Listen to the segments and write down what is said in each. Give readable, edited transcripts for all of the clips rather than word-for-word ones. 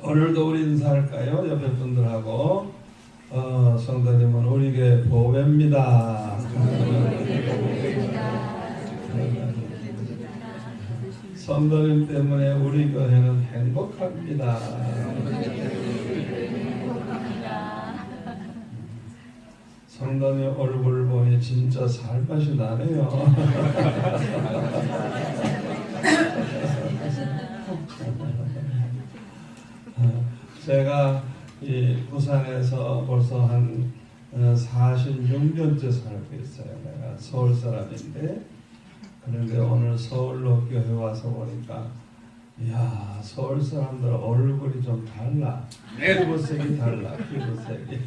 오늘도 우리 인사할까요? 옆에 분들하고. 성도님은 우리 교회 보배입니다. 성도님 때문에 우리 교회는 행복합니다. 성도님 얼굴 보니 진짜 살맛이 나네요. 제가 이 부산에서 벌써 한 46년째 살고 있어요. 내가 서울 사람인데, 그런데 오늘 서울로 교회 와서 보니까 이야, 서울 사람들 얼굴이 좀 달라. 피부색이 달라. 피부색이.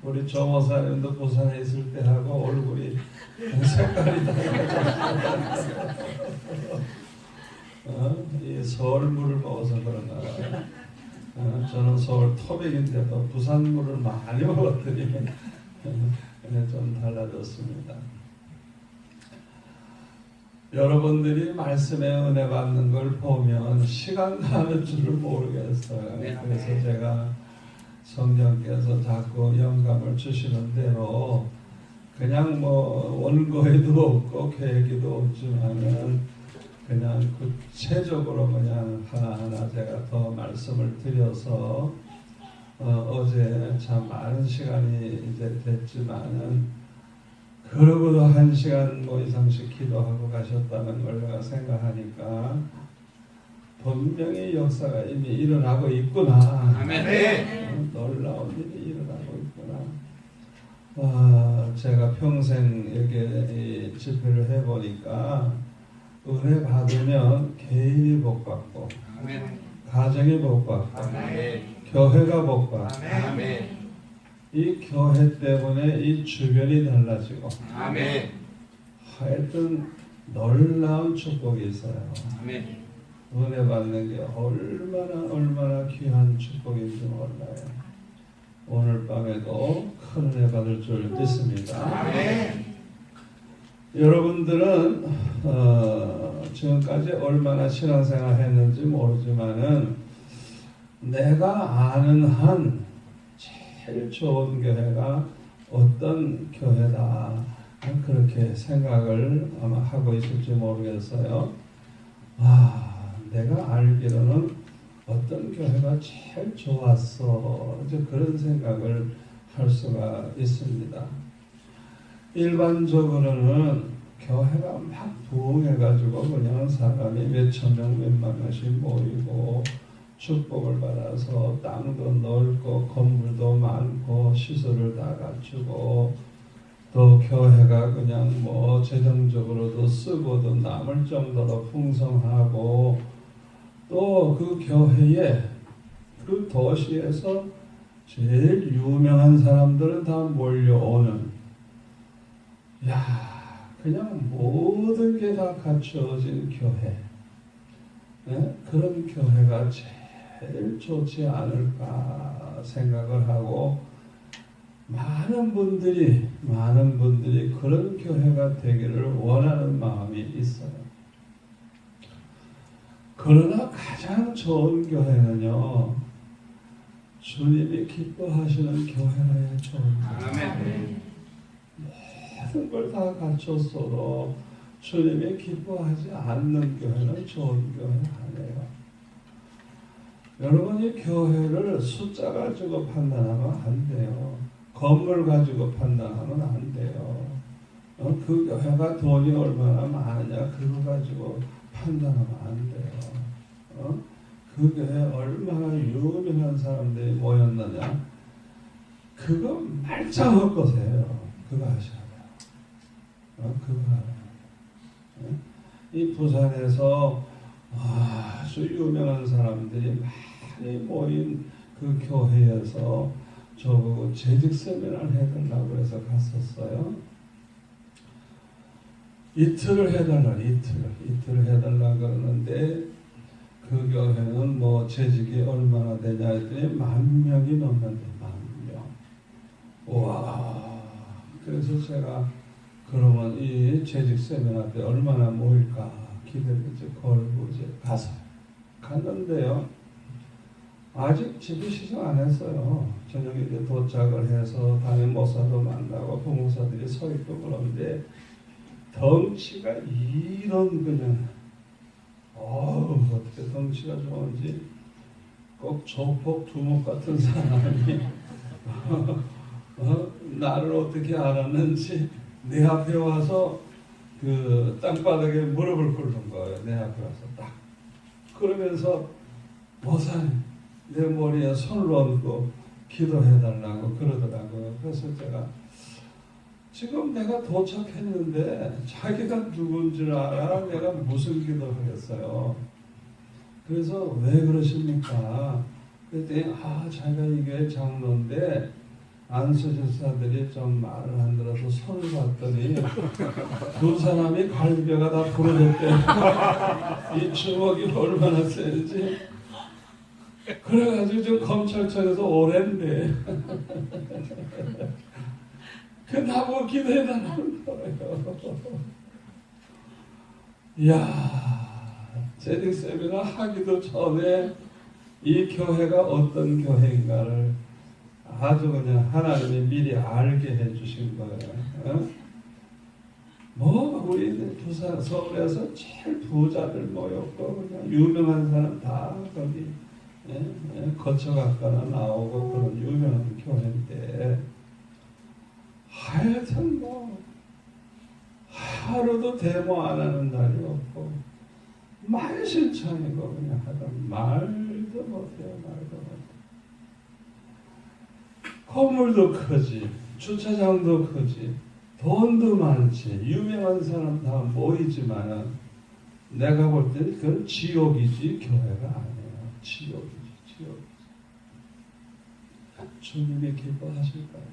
우리 조 목사님도 부산에 있을 때하고 얼굴이 색깔이 달라. 이 서울 물을 먹어서 그런가 봐요. 저는 서울 토백인데도 부산 물을 많이 먹었더니 좀 달라졌습니다. 여러분들이 말씀에 은혜 받는 걸 보면 시간 가는 줄을 모르겠어요. 그래서 제가 성령께서 자꾸 영감을 주시는 대로 그냥 뭐 원고에도 없고 계획에도 없지만은 그냥 구체적으로 그냥 하나하나 제가 더 말씀을 드려서 어제 참 많은 시간이 이제 됐지만은 그러고도 1시간 뭐 이상씩 기도하고 가셨다는 걸 내가 생각하니까 분명히 역사가 이미 일어나고 있구나. 아멘. 놀라운 일이 일어나고 있구나. 제가 평생 이렇게 집회를 해보니까 은혜 받으면 개인이 복받고, 가정이 복받고, 교회가 복받고, 이 교회 때문에 이 주변이 달라지고, 하여튼 놀라운 축복이 있어요. 은혜 받는 게 얼마나 귀한 축복인지 몰라요. 오늘 밤에도 큰 은혜 받을 줄 믿습니다. 여러분들은 지금까지 얼마나 신앙생활 했는지 모르지만은 내가 아는 한 제일 좋은 교회가 어떤 교회다 그렇게 생각을 아마 하고 있을지 모르겠어요. 내가 알기로는 어떤 교회가 제일 좋았어, 이제 그런 생각을 할 수가 있습니다. 일반적으로는 교회가 막 부흥해가지고 그냥 사람이 몇천 명, 몇만 명씩 모이고 축복을 받아서 땅도 넓고 건물도 많고 시설을 다 갖추고 또 교회가 그냥 뭐 재정적으로도 쓰고도 남을 정도로 풍성하고 또 그 교회에 그 도시에서 제일 유명한 사람들은 다 몰려오는, 그냥 모든 게 다 갖추어진 교회, 그런 교회가 제일 좋지 않을까 생각을 하고 많은 분들이 그런 교회가 되기를 원하는 마음이 있어요. 그러나 가장 좋은 교회는요, 주님이 기뻐하시는 교회가 좋은 교회. 모든 걸 다 갖췄어도 주님이 기뻐하지 않는 교회는 좋은 교회 아니에요. 여러분이 교회를 숫자 가지고 판단하면 안 돼요. 건물 가지고 판단하면 안 돼요. 그 교회가 돈이 얼마나 많으냐 그거 가지고 판단하면 안 돼요. 그 교회에 얼마나 유명한 사람들이 모였느냐 그거 말짱 헛것이에요. 그거 하셔야 돼요. 그거 하래요. 이 부산에서 아주 유명한 사람들이 많이 모인 그 교회에서 저보고 재직 세미나를 해달라고 해서 갔었어요. 이틀을 해달라 그러는데 그 교회는 뭐 재직이 얼마나 되냐 했더니 10,000명이 넘는데 10,000명. 우와. 그래서 제가 그러면 이 재직 세미나 때 얼마나 모일까 기대를 걸고 이제 갔는데요. 아직 집에 시작 안 했어요. 저녁에 이제 도착을 해서 담임 목사도 만나고 부목사들이 서 있고 그런데 덩치가 이런 그냥 어떻게 덩치가 좋은지 꼭 조폭 두목 같은 사람이 나를 어떻게 알았는지 내 앞에 와서 그 땅바닥에 무릎을 꿇는 거예요. 내 앞에 와서 딱 그러면서 목사님 내 머리에 손을 얹고 기도해달라고 그러더라고요. 그래서 제가 지금 내가 도착했는데 자기가 누군지를 알아? 내가 무슨 기도하겠어요. 그래서 왜 그러십니까? 그랬더니 자기가 이게 장로인데 안수집사들이 좀 말을 안 들어서 손을 봤더니 두 사람이 갈비뼈가 다 부러졌대. 이 주먹이 얼마나 센지. 그래가지고 좀 검찰청에서 오랜데 그 나보고 기도해달라는 거예요. 이야, 재직 세미나 하기도 전에 이 교회가 어떤 교회인가를 아주 그냥 하나님이 미리 알게 해주신 거예요. 우리 부산 서울에서 제일 부자들 모였고 그냥 유명한 사람 다 거기 거쳐갔거나 나오고 그런 유명한 교회인데 하여튼 하루도 데모 안 하는 날이 없고 만신창이고 그냥 하여튼 말도 못해요. 건물도 크지 주차장도 크지 돈도 많지 유명한 사람 다 모이지만 내가 볼 때는 그건 지옥이지 교회가 아니에요. 지옥이지. 주님이 기뻐하실까요?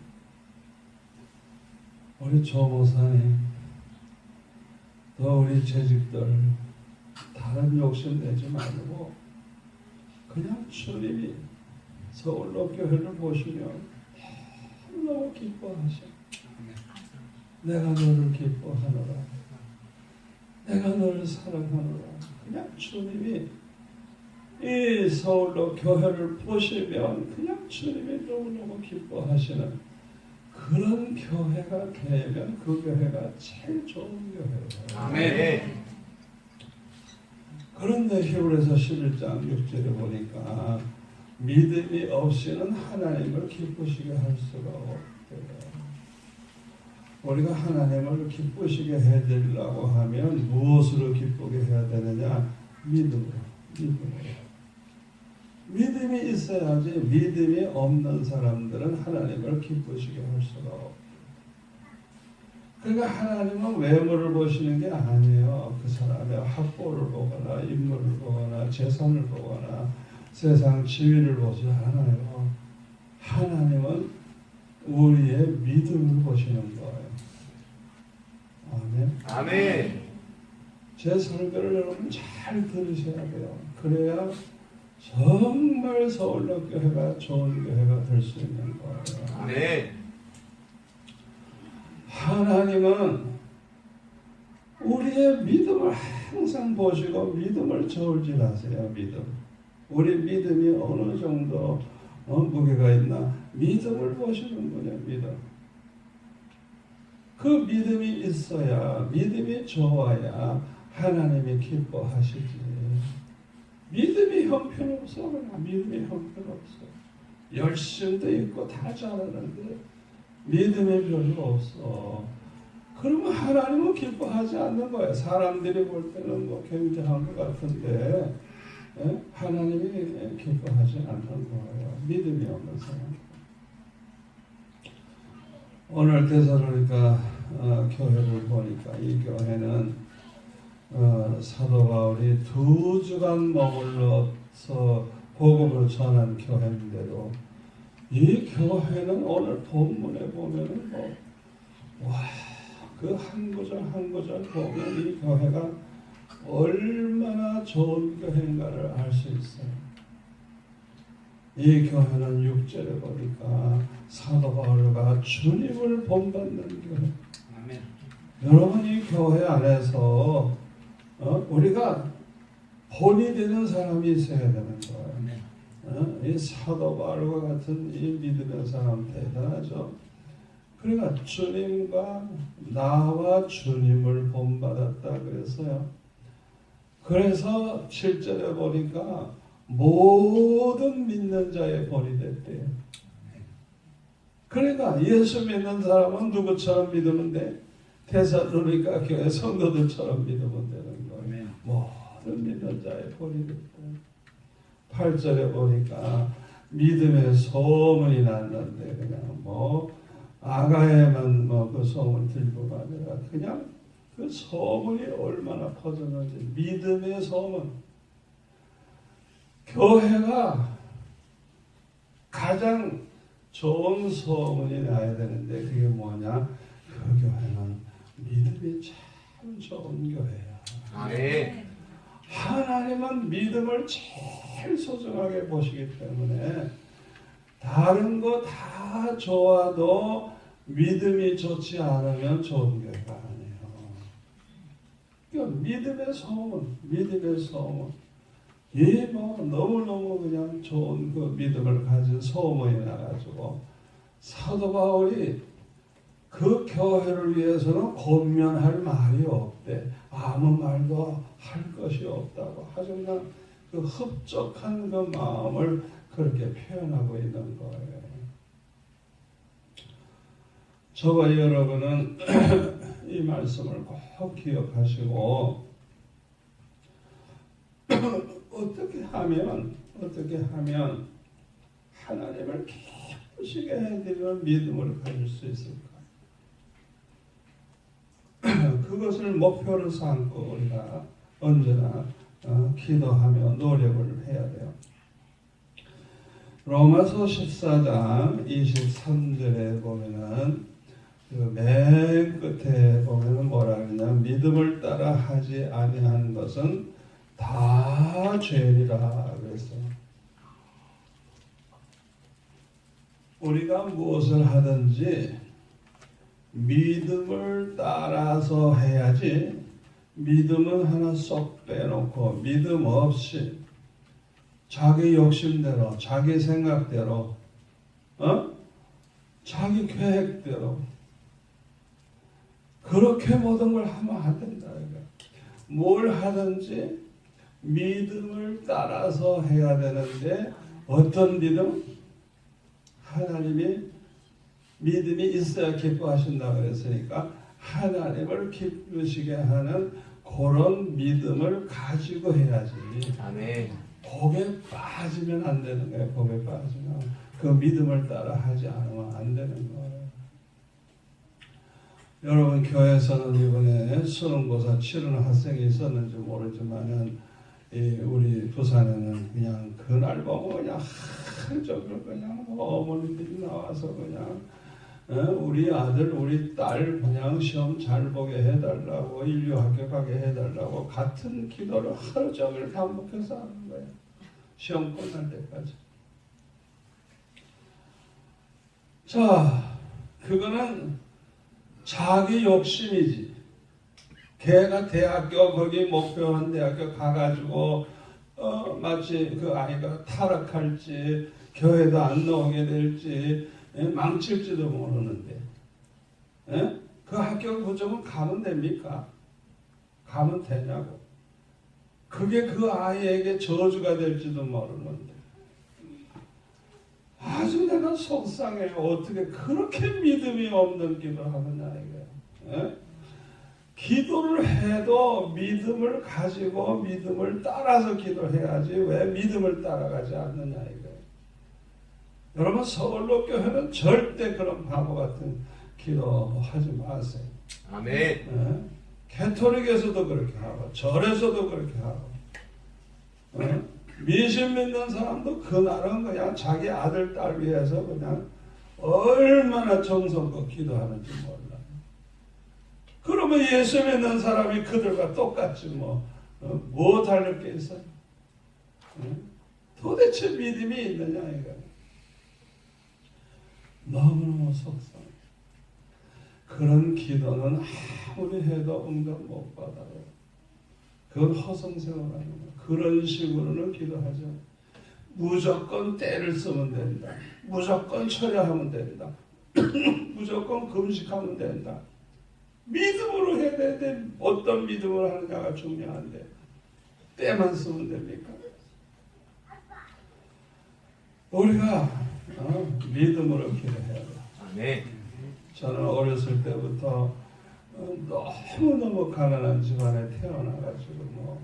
우리 조모사님 또 우리 재직들 다른 욕심 내지 말고 그냥 주님이 서울로 교회를 보시면 너무 기뻐하셔. 내가 너를 기뻐하노라. 내가 너를 사랑하노라. 그냥 주님이 이 서울로 교회를 보시면 그냥 주님이 너무너무 기뻐하시는 그런 교회가 되면 그 교회가 제일 좋은 교회예요. 아멘. 그런데 히브리서 11장 6절에 보니까 믿음이 없이는 하나님을 기쁘시게 할 수가 없대요. 우리가 하나님을 기쁘시게 해드리려고 하면 무엇으로 기쁘게 해야 되느냐? 믿음으로. 믿음이 있어야지 믿음이 없는 사람들은 하나님을 기쁘시게 할 수가 없어요. 그러니까 하나님은 외모를 보시는 게 아니에요. 그 사람의 학벌을 보거나 인물을 보거나 재산을 보거나 세상 지위를 보지 않아요. 하나님은 우리의 믿음을 보시는 거예요. 아멘. 아멘. 제 설교를 여러분 잘 들으셔야 돼요. 그래야 정말 서울로 교회가 좋은 교회가 될 수 있는 거예요. 아멘. 하나님은 우리의 믿음을 항상 보시고 믿음을 저울질하세요. 믿음. 우리 믿음이 어느 정도 무게가 있나 믿음을 보시는군요. 믿음. 그 믿음이 있어야 믿음이 좋아야 하나님이 기뻐하시지. 믿음이 형편없어. 믿음이 형편없어. 열심도 있고 다 잘하는데 믿음이 별로 없어. 그러면 하나님은 기뻐하지 않는 거예요. 사람들이 볼 때는 굉장한 것 같은데 하나님이 기뻐하지 않는 거예요. 믿음이 없는 사람. 오늘 데살로니가 교회를 보니까 이 교회는 사도 바울이 2주간 머물러서 복음을 전한 교회인데도 이 교회는 오늘 본문에 보면은 그 한 구절 한 구절 보면 이 교회가 얼마나 좋은 교회인가를 알 수 있어요. 이 교회는 6절에 보니까 사도 바울가 주님을 본받는 교회. 아멘. 여러분 이 교회 안에서 우리가 본이 되는 사람이 있어야 되는 거예요. 이 사도 바울과 같은 이 믿음의 사람 대단하죠. 그러니까 주님과 나와 주님을 본받았다 그랬어요. 그래서 7절에 보니까 모든 믿는 자의 본이 됐대요. 그러니까 예수 믿는 사람은 누구처럼 믿으면 돼? 데살로니가 교회 성도들처럼 믿으면 되는 거예요. 모든 믿는 자의 본이 됐대요. 8절에 보니까 믿음의 소문이 났는데 그냥 아가에만 그 소문 들고 가다가 그냥 그 소문이 얼마나 퍼졌는지. 믿음의 소문. 교회가 가장 좋은 소문이 나야 되는데 그게 뭐냐? 그 교회는 믿음이 참 좋은 교회야. 네. 하나님은 믿음을 제일 소중하게 보시기 때문에 다른 거 다 좋아도 믿음이 좋지 않으면 좋은 교회가 아니에요. 그러니까 믿음의 소문, 믿음의 소문. 너무너무 그냥 좋은 그 믿음을 가진 소문이 나가지고 사도 바울이 그 교회를 위해서는 권면할 말이 없대. 아무 말도 할 것이 없다고. 하지만 그 흡족한 그 마음을 그렇게 표현하고 있는 거예요. 저와 여러분은 이 말씀을 꼭 기억하시고 어떻게 하면 하나님을 기쁘시게 해드리는 믿음을 가질 수 있을까? 그것을 목표로 삼고 우리가 언제나 기도하며 노력을 해야 돼요. 로마서 14장 23절에 보면은 그 맨 끝에 보면은 뭐라 그러냐? 믿음을 따라 하지 아니한 것은 다 죄리라 그랬어요. 우리가 무엇을 하든지 믿음을 따라서 해야지. 믿음은 하나 쏙 빼놓고 믿음 없이 자기 욕심대로, 자기 생각대로, 자기 계획대로 그렇게 모든 걸 하면 안 된다. 뭘 하든지 믿음을 따라서 해야 되는데 어떤 믿음? 하나님이 믿음이 있어야 기뻐하신다 그랬으니까 하나님을 기쁘시게 하는 그런 믿음을 가지고 해야지. 아멘. 복에 빠지면 안 되는 거예요. 복에 빠지면 그 믿음을 따라 하지 않으면 안 되는 거예요. 여러분 교회에서는 이번에 수능고사 치르는 학생이 있었는지 모르지만은 우리 부산에는 그냥 그날 보고 그냥 하루 종일 그냥 어머니들이 나와서 그냥 우리 아들 우리 딸 그냥 시험 잘 보게 해달라고 인류 합격하게 해달라고 같은 기도를 하루 종일 반복해서 하는 거예요. 시험 끝날 때까지. 자, 그거는 자기 욕심이지. 걔가 대학교 거기 목표한 대학교 가가지고 마치 그 아이가 타락할지 교회도 안 나오게 될지 망칠지도 모르는데 그 학교 무조건 가면 됩니까? 가면 되냐고. 그게 그 아이에게 저주가 될지도 모르는데 아주 내가 속상해요. 어떻게 그렇게 믿음이 없는 기도하느냐 이거예요. 기도를 해도 믿음을 가지고 믿음을 따라서 기도해야지 왜 믿음을 따라가지 않느냐 이거예요. 여러분 서울로 교회는 절대 그런 바보 같은 기도하지 마세요. 아멘. 캐토릭에서도 그렇게 하고 절에서도 그렇게 하고 미신 믿는 사람도 그날은 그냥 자기 아들 딸 위해서 그냥 얼마나 정성껏 기도하는지 몰라. 그러면 예수 믿는 사람이 그들과 똑같지 뭐 다를 게 있어요? 도대체 믿음이 있느냐 이거. 너무너무 속상해. 그런 기도는 아무리 해도 응답 못 받아요. 그건 허송세월하는 거예요. 그런 식으로는 기도하죠. 무조건 때를 쓰면 된다. 무조건 철야하면 된다. 무조건 금식하면 된다. 믿음으로 해야 돼. 어떤 믿음으로 하느냐가 중요한데 때만 쓰면 됩니까? 우리가 믿음으로 기도해야 돼. 아멘. 저는 어렸을 때부터 너무너무 가난한 집안에 태어나가지고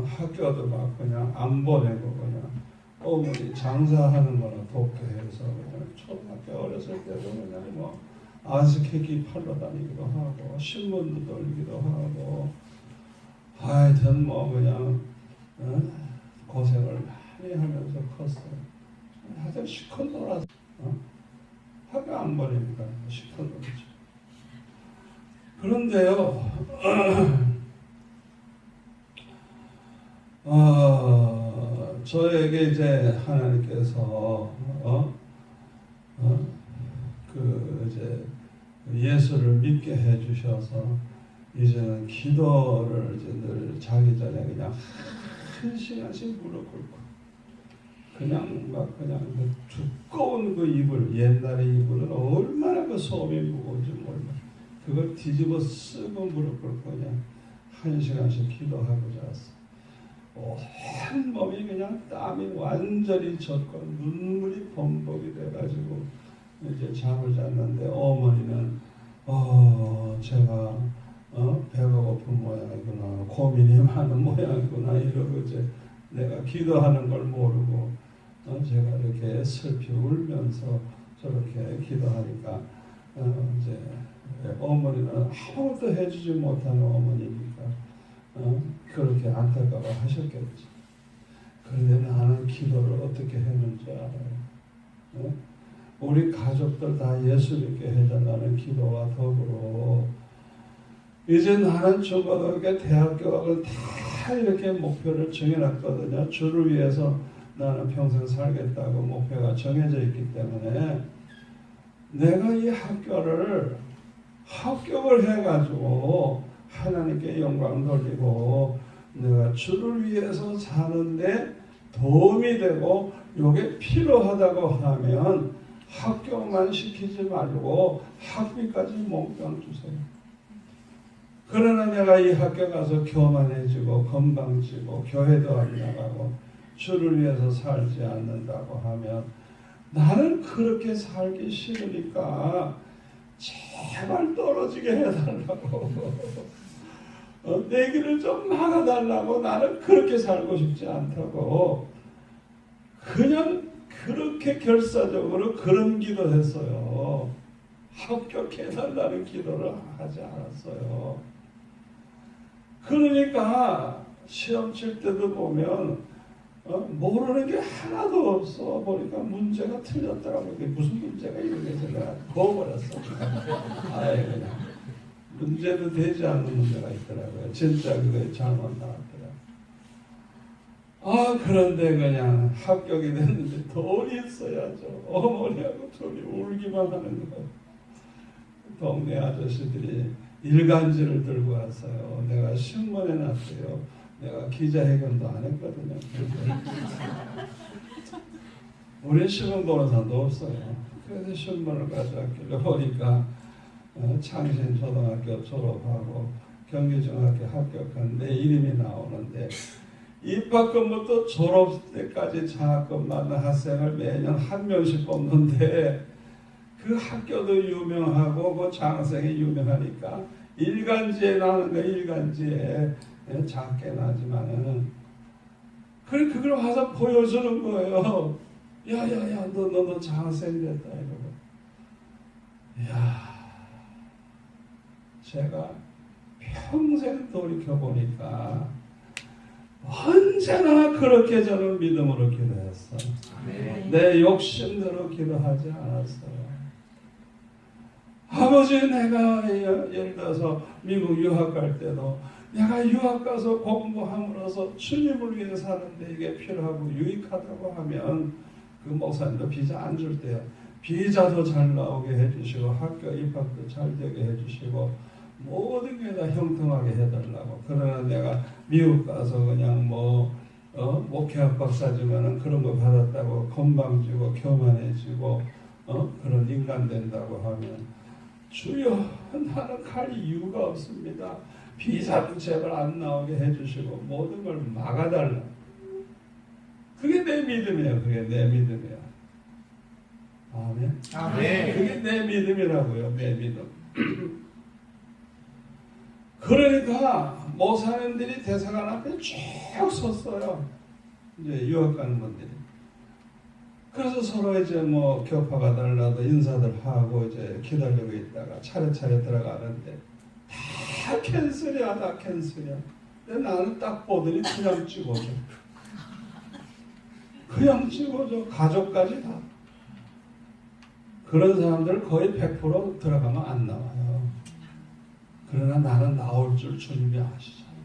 학교도 막 그냥 안 보내고 그냥 어머니 장사하는 거나 돕게 해서 그냥 초등학교 어렸을 때도 그냥 안식회기 팔러 다니기도 하고 신문도 돌리기도 하고 하여튼 그냥 고생을 많이 하면서 컸어요. 하여튼 시컷 놀아서 학교 안 보내니까 시컷 놀았죠. 그런데요, 저에게 이제 하나님께서 이제 예수를 믿게 해주셔서 이제는 기도를 이제 늘 자기 전에 그냥 1시간씩 무릎 꿇고 그냥 그 두꺼운 그 이불, 옛날의 이불은 얼마나 그 소음이 무거운지 몰라. 그걸 뒤집어 쓰고 무릎 꿇고 그냥 1시간씩 기도하고 잤어. 온 몸이 그냥 땀이 완전히 젖고 눈물이 범벅이 돼가지고 이제 잠을 잤는데 어머니는 제가 배가 고픈 모양이구나, 고민이 많은 모양이구나 이러고 이제 내가 기도하는 걸 모르고 제가 이렇게 슬피 울면서 저렇게 기도하니까 이제 어머니는 아무것도 해주지 못하는 어머니니까 그렇게 안타까워 하셨겠지. 그런데 나는 기도를 어떻게 했는지 알아요. 우리 가족들 다 예수 믿게 해달라는 기도와 더불어 이제 나는 중고등학교, 대학교 학을 다 이렇게 목표를 정해놨거든요. 주를 위해서 나는 평생 살겠다고 목표가 정해져 있기 때문에 내가 이 학교를 합격을 해가지고 하나님께 영광 돌리고 내가 주를 위해서 사는데 도움이 되고 이게 필요하다고 하면 합격만 시키지 말고 학비까지 몽땅 주세요. 그러나 내가 이 학교 가서 교만해지고 건방지고 교회도 안 나가고 주를 위해서 살지 않는다고 하면 나는 그렇게 살기 싫으니까 제발 떨어지게 해달라고 내 길을 좀 막아달라고 나는 그렇게 살고 싶지 않다고 그냥 그렇게 결사적으로 그런 기도했어요. 합격해달라는 기도를 하지 않았어요. 그러니까 시험 칠 때도 보면 모르는 게 하나도 없어. 보니까 문제가 틀렸더라고. 무슨 문제가 이렇게 제가 거버렸어. 아예 그냥 문제도 되지 않는 문제가 있더라고요. 진짜 그게 잘못 나왔더라고요. 그런데 그냥 합격이 됐는데 돈이 있어야죠. 어머니하고 둘이 울기만 하는 거예요. 동네 아저씨들이 일간지를 들고 왔어요. 내가 신문에 놨어요. 내가 기자회견도 안 했거든요. 우리 신문 보는 사람도 없어요. 그래서 신문을 가져왔길래 보니까 창신초등학교 졸업하고 경기중학교 합격한 내 이름이 나오는데 입학금부터 졸업 때까지 장학금 받는 학생을 매년 한 명씩 뽑는데 그 학교도 유명하고 그 장학생이 유명하니까 일간지에 나오는 거 일간지에 작게 나지만은 그걸 와서 보여주는 거예요. 야야야 너 장학생 됐다 이러고. 제가 평생 돌이켜 보니까 언제나 그렇게 저는 믿음으로 기도했어. 내 욕심대로 기도하지 않았어요. 아버지 내가 예를 들어서 미국 유학 갈 때도 내가 유학 가서 공부함으로써 주님을 위해 사는데 이게 필요하고 유익하다고 하면 그 목사님도 비자 안 줄 때요. 비자도 잘 나오게 해주시고 학교 입학도 잘 되게 해주시고 모든 게 다 형통하게 해달라고. 그러나 내가 미국 가서 그냥 목회학 박사지만은 그런 거 받았다고 건방지고 교만해지고 그런 인간 된다고 하면 주여 나는 갈 이유가 없습니다. 비사도 제발 안 나오게 해주시고 모든 걸 막아달라. 그게 내 믿음이에요. 그게 내 믿음이야. 아멘. 아멘. 그게 내 믿음이라고요. 내 믿음. 그러니까 목사님들이 대사관 앞에 쭉 섰어요. 이제 유학 가는 분들이. 그래서 서로 이제 뭐 격파가 달라도 인사들 하고 이제 기다리고 있다가 차례차례 들어가는데 다 캔슬이야, 다 캔슬이야. 근데 나는 딱 보더니 그냥 찍어줘. 그냥 찍어줘. 가족까지 다. 그런 사람들 거의 100% 들어가면 안 나와요. 그러나 나는 나올 줄 주님이 아시잖아요.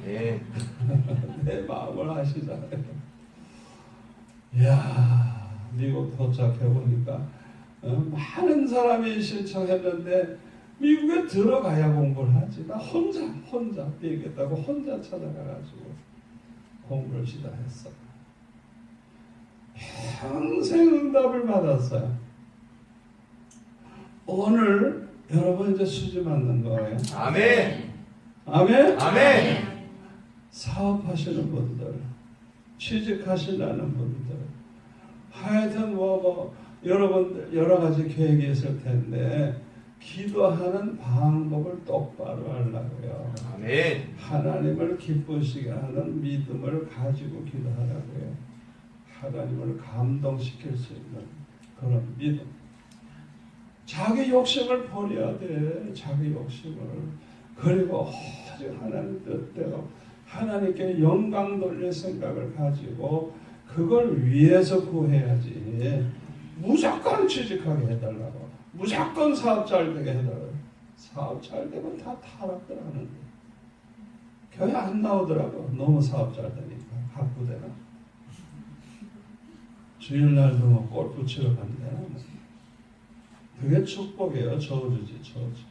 네. 내 마음을 아시잖아요. 이야, 미국 도착해 보니까 많은 사람이 신청했는데 미국에 들어가야 공부를 하지. 나 혼자 비겠다고 혼자 찾아가가지고 공부를 시작했어. 평생 응답을 받았어요. 오늘 여러분 이제 수지 맞는 거예요. 아멘. 아멘. 아멘. 사업하시는 분들, 취직하시려는 분들, 하여튼 여러분들 여러 가지 계획이 있을 텐데 기도하는 방법을 똑바로 하려고요. 아멘. 하나님을 기쁘시게 하는 믿음을 가지고 기도하라고요. 하나님을 감동시킬 수 있는 그런 믿음. 자기 욕심을 버려야 돼. 자기 욕심을. 그리고 오직 하나님 뜻대로 하나님께 영광 돌릴 생각을 가지고 그걸 위해서 구해야지. 무조건 취직하게 해달라고. 무조건 사업 잘 되게 해달라고. 사업 잘 되면 다 타락들 하는데. 교회 안 나오더라고. 너무 사업 잘 되니까. 바쁘대나. 주일날도 뭐 골프 치러 간대나. 그게 축복이에요. 저주지, 저주.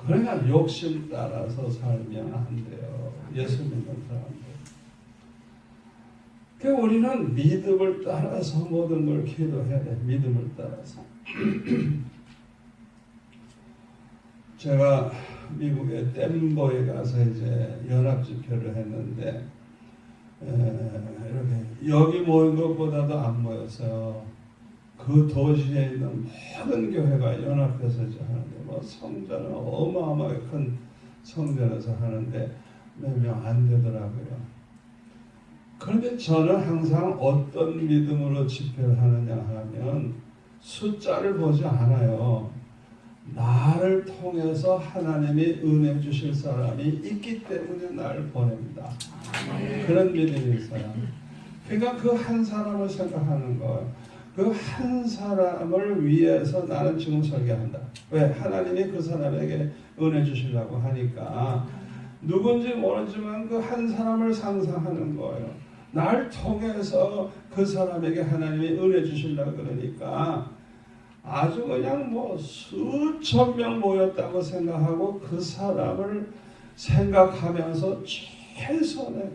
그러니까 욕심 따라서 살면 안 돼요. 예수 믿는 사람들. 그러니까 우리는 믿음을 따라서 모든 걸 기도해야 돼. 믿음을 따라서. 제가 미국의 댐보에 가서 이제 연합 집회를 했는데 이렇게 여기 모인 것보다도 안 모였어요. 그 도시에 있는 모든 교회가 연합해서 이제 하는데 뭐 성전은 어마어마하게 큰 성전에서 하는데 몇 명 안 되더라고요. 그런데 저는 항상 어떤 믿음으로 집회를 하느냐 하면 숫자를 보지 않아요. 나를 통해서 하나님이 은혜 주실 사람이 있기 때문에 나를 보냅니다. 그런 믿음이 있어요. 그러니까 그 한 사람을 생각하는 거예요. 그 한 사람을 위해서 나는 지금 설교한다. 왜? 하나님이 그 사람에게 은혜 주시려고 하니까 누군지 모르지만 그 한 사람을 상상하는 거예요. 날 통해서 그 사람에게 하나님이 은혜 주시려고 그러니까 아주 그냥 뭐 수천 명 모였다고 생각하고 그 사람을 생각하면서 최선의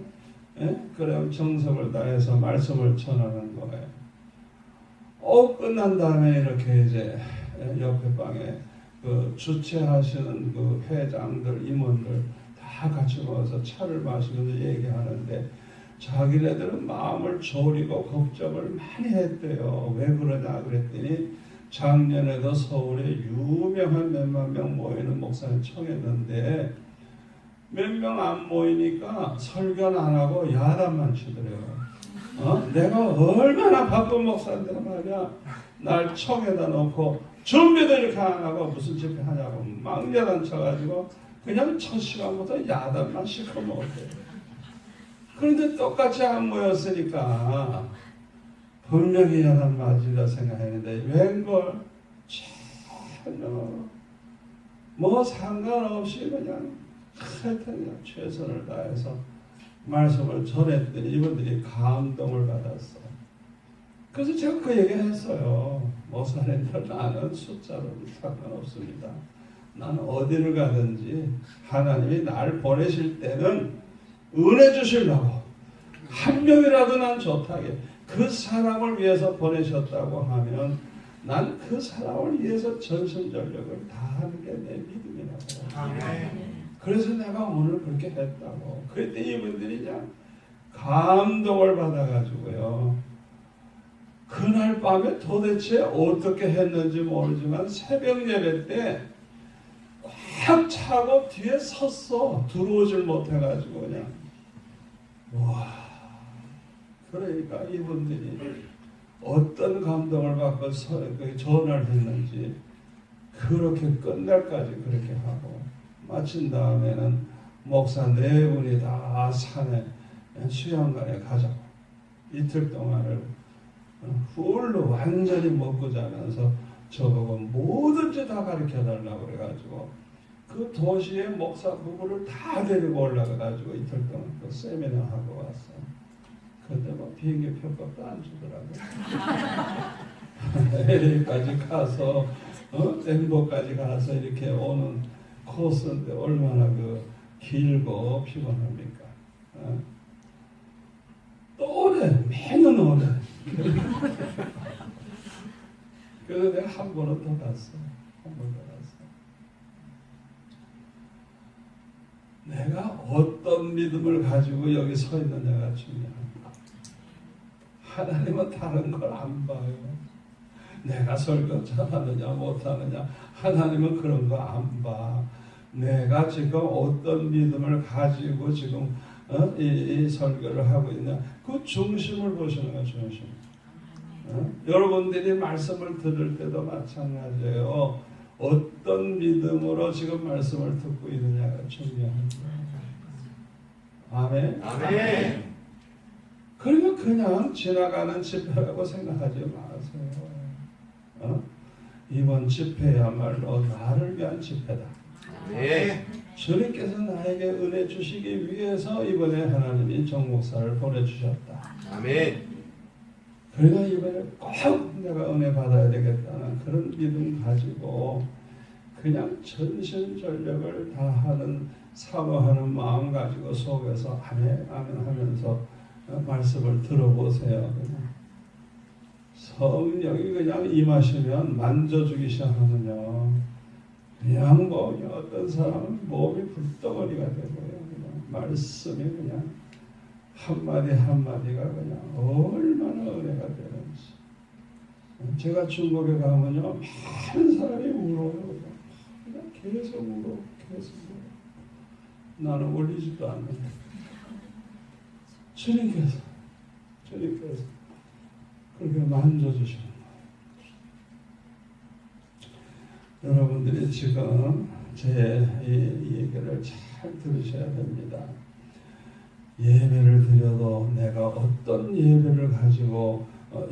그런 정성을 다해서 말씀을 전하는 거예요. 끝난 다음에 이렇게 이제 옆에 방에 그 주최하시는 그 회장들, 임원들 다 같이 모여서 차를 마시면서 얘기하는데 자기네들은 마음을 졸이고 걱정을 많이 했대요. 왜 그러냐 그랬더니 작년에도 서울에 유명한 몇만 명 모이는 목사님 청했는데 몇 명 안 모이니까 설교는 안 하고 야단만 치더래요. 내가 얼마나 바쁜 목사인데 말이야. 날 청에다 놓고 준비도 이렇게 안 하고 무슨 집회 하냐고 막 야단 쳐가지고 그냥 첫 시간부터 야단만 시켜 먹었대요. 그런데 똑같이 안 모였으니까 분명히 야단 맞으려 생각했는데 웬걸 전혀 뭐 상관없이 그냥 하여튼 그냥 최선을 다해서 말씀을 전했더니 이분들이 감동을 받았어. 그래서 제가 그 얘기 했어요. 목사님들 나는 숫자로는 상관없습니다. 나는 어디를 가든지 하나님이 나를 보내실 때는 은혜 주시려고 한 명이라도 난 좋다. 그 사람을 위해서 보내셨다고 하면 난 그 사람을 위해서 전심전력을 다하는 게 내 믿음이라고. 아멘. 그래서 내가 오늘 그렇게 했다고. 그때 이분들이 그냥 감동을 받아가지고요. 그날 밤에 도대체 어떻게 했는지 모르지만 새벽 예배 때 꽉 차고 뒤에 섰어. 들어오질 못해가지고 그냥. 와. 그러니까 이분들이 어떤 감동을 받고 전화를 했는지 그렇게 끝날까지 그렇게 하고 마친 다음에는 목사 네 분이 다 산에 수양관에 가자고 이틀 동안을 훌로 완전히 먹고 자면서 저보고 뭐든지 다 가르쳐달라고 그래가지고 그 도시의 목사 부부를 다 데리고 올라가가지고 이틀 동안 또 세미나 하고 왔어. 근데 뭐 비행기 표값도 안 주더라고. LA까지 가서 덴버까지 가서 이렇게 오는 코스인데 얼마나 그 길고 피곤합니까? 또 오래 매년 오래. 그래서 내가 한 번은 더 갔어. 한 번 더 갔어. 내가 어떤 믿음을 가지고 여기 서 있느냐가 중요합니다. 하나님은 다른 걸 안 봐요. 내가 설교 잘하느냐 못하느냐 하나님은 그런 거 안 봐. 내가 지금 어떤 믿음을 가지고 지금 이 설교를 하고 있냐 그 중심을 보시는 거예요. 중심. 여러분들이 말씀을 들을 때도 마찬가지예요. 어떤 믿음으로 지금 말씀을 듣고 있느냐가 중요합니다. 아멘. 아멘. 그러면 그냥 지나가는 집회라고 생각하지 마세요. 이번 집회야말로 나를 위한 집회다. 네. 주님께서 나에게 은혜 주시기 위해서 이번에 하나님이 정 목사를 보내주셨다. 아멘. 그러니까 이번에 꼭 내가 은혜 받아야 되겠다는 그런 믿음 가지고 그냥 전심전력을 다하는 사모하는 마음 가지고 속에서 아멘 아멘 하면서 말씀을 들어보세요. 그냥. 성령이 그냥 임하시면 만져주기 시작하면요. 그냥 뭐 어떤 사람은 몸이 불덩어리가 되고요. 그냥 말씀이 그냥 한마디 한마디가 그냥 얼마나 은혜가 되는지. 제가 중국에 가면요. 많은 사람이 울어요. 그냥 계속 울어. 계속 울어. 나는 울리지도 않는데. 주님께서 그렇게 만져주시는 거예요. 여러분들이 지금 제 이 얘기를 잘 들으셔야 됩니다. 예배를 드려도 내가 어떤 예배를 가지고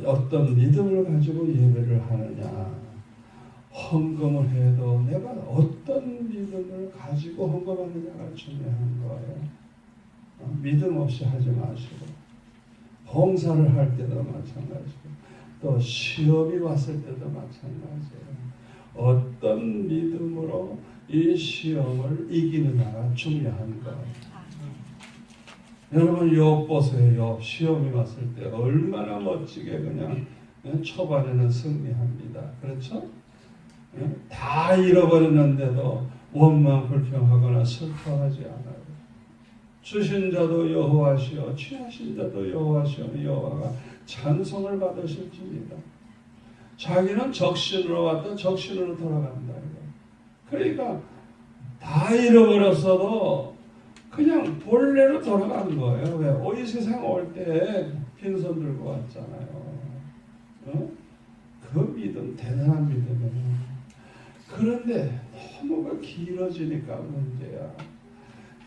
어떤 믿음을 가지고 예배를 하느냐, 헌금을 해도 내가 어떤 믿음을 가지고 헌금하느냐가 중요한 거예요. 믿음 없이 하지 마시고 봉사를 할 때도 마찬가지고 또 시험이 왔을 때도 마찬가지예요. 어떤 믿음으로 이 시험을 이기느냐가 중요한 거예요. 여러분 욥 보세요. 욥 시험이 왔을 때 얼마나 멋지게 그냥 초반에는 승리합니다. 그렇죠? 다 잃어버렸는데도 원망 불평하거나 슬퍼하지 않아요. 주신 자도 여호와시요 취하신 자도 여호와시요 여호와가 찬송을 받으실지니라. 자기는 적신으로 왔다 적신으로 돌아간다. 그러니까 다 잃어버렸어도 그냥 본래로 돌아간 거예요. 왜? 이 세상 올 때 빈손 들고 왔잖아요. 그 믿음 대단한 믿음이에요. 그런데 너무 길어지니까 문제야.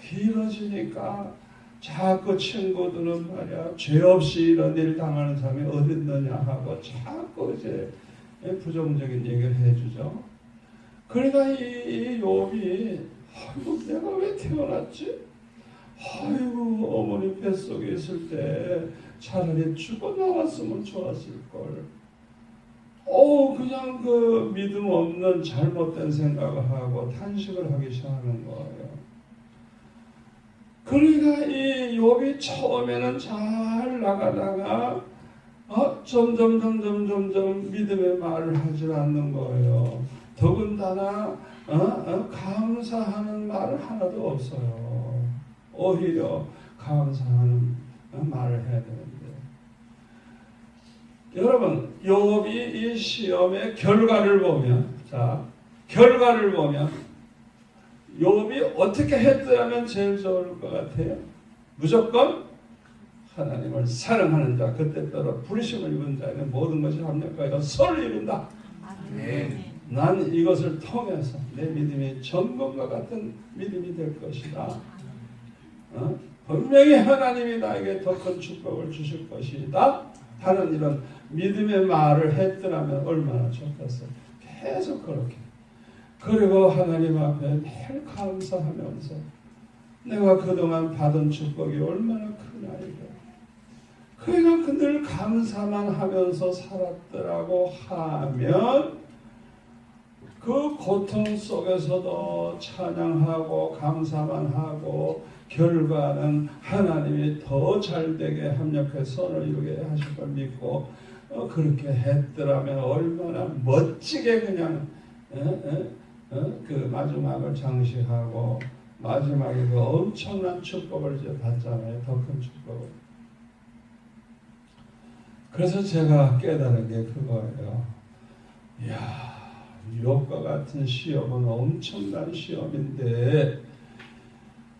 길어지니까 자꾸 친구들은 말이야 죄 없이 이런 일 당하는 사람이 어디 있느냐 하고 자꾸 이제 부정적인 얘기를 해주죠. 그러니까 이 욥이 아이고 내가 왜 태어났지? 아이고 어머니 뱃속에 있을 때 차라리 죽어 나왔으면 좋았을걸. 그냥 그 믿음 없는 잘못된 생각을 하고 탄식을 하기 시작하는 거예요. 그러니까 이 욥이 처음에는 잘 나가다가 점점 믿음의 말을 하질 않는 거예요. 더군다나 감사하는 말은 하나도 없어요. 오히려 감사하는 말을 해야 되는데, 여러분 욥이 이 시험의 결과를 보면, 욥이 어떻게 했더라면 제일 좋을 것 같아요? 무조건 하나님을 사랑하는 자, 그때 따라 부르심을 입은 자에는 모든 것이 합력하여 선을 이룬다. 난 이것을 통해서 내 믿음이 전범과 같은 믿음이 될 것이다. 분명히 하나님이 나에게 더 큰 축복을 주실 것이다 하는 이런 믿음의 말을 했더라면 얼마나 좋겠어요. 계속 그렇게. 그리고 하나님 앞에 매일 감사하면서 내가 그동안 받은 축복이 얼마나 크나 이거. 그러니까 늘 감사만 하면서 살았더라고 하면 그 고통 속에서도 찬양하고 감사만 하고 결과는 하나님이 더 잘되게 합력해 선을 이루게 하실 걸 믿고 그렇게 했더라면 얼마나 멋지게 그냥 그 마지막을 장식하고 마지막에 그 엄청난 축복을 이제 받잖아요. 더 큰 축복을. 그래서 제가 깨달은 게 그거예요. 이야, 욥과 같은 시험은 엄청난 시험인데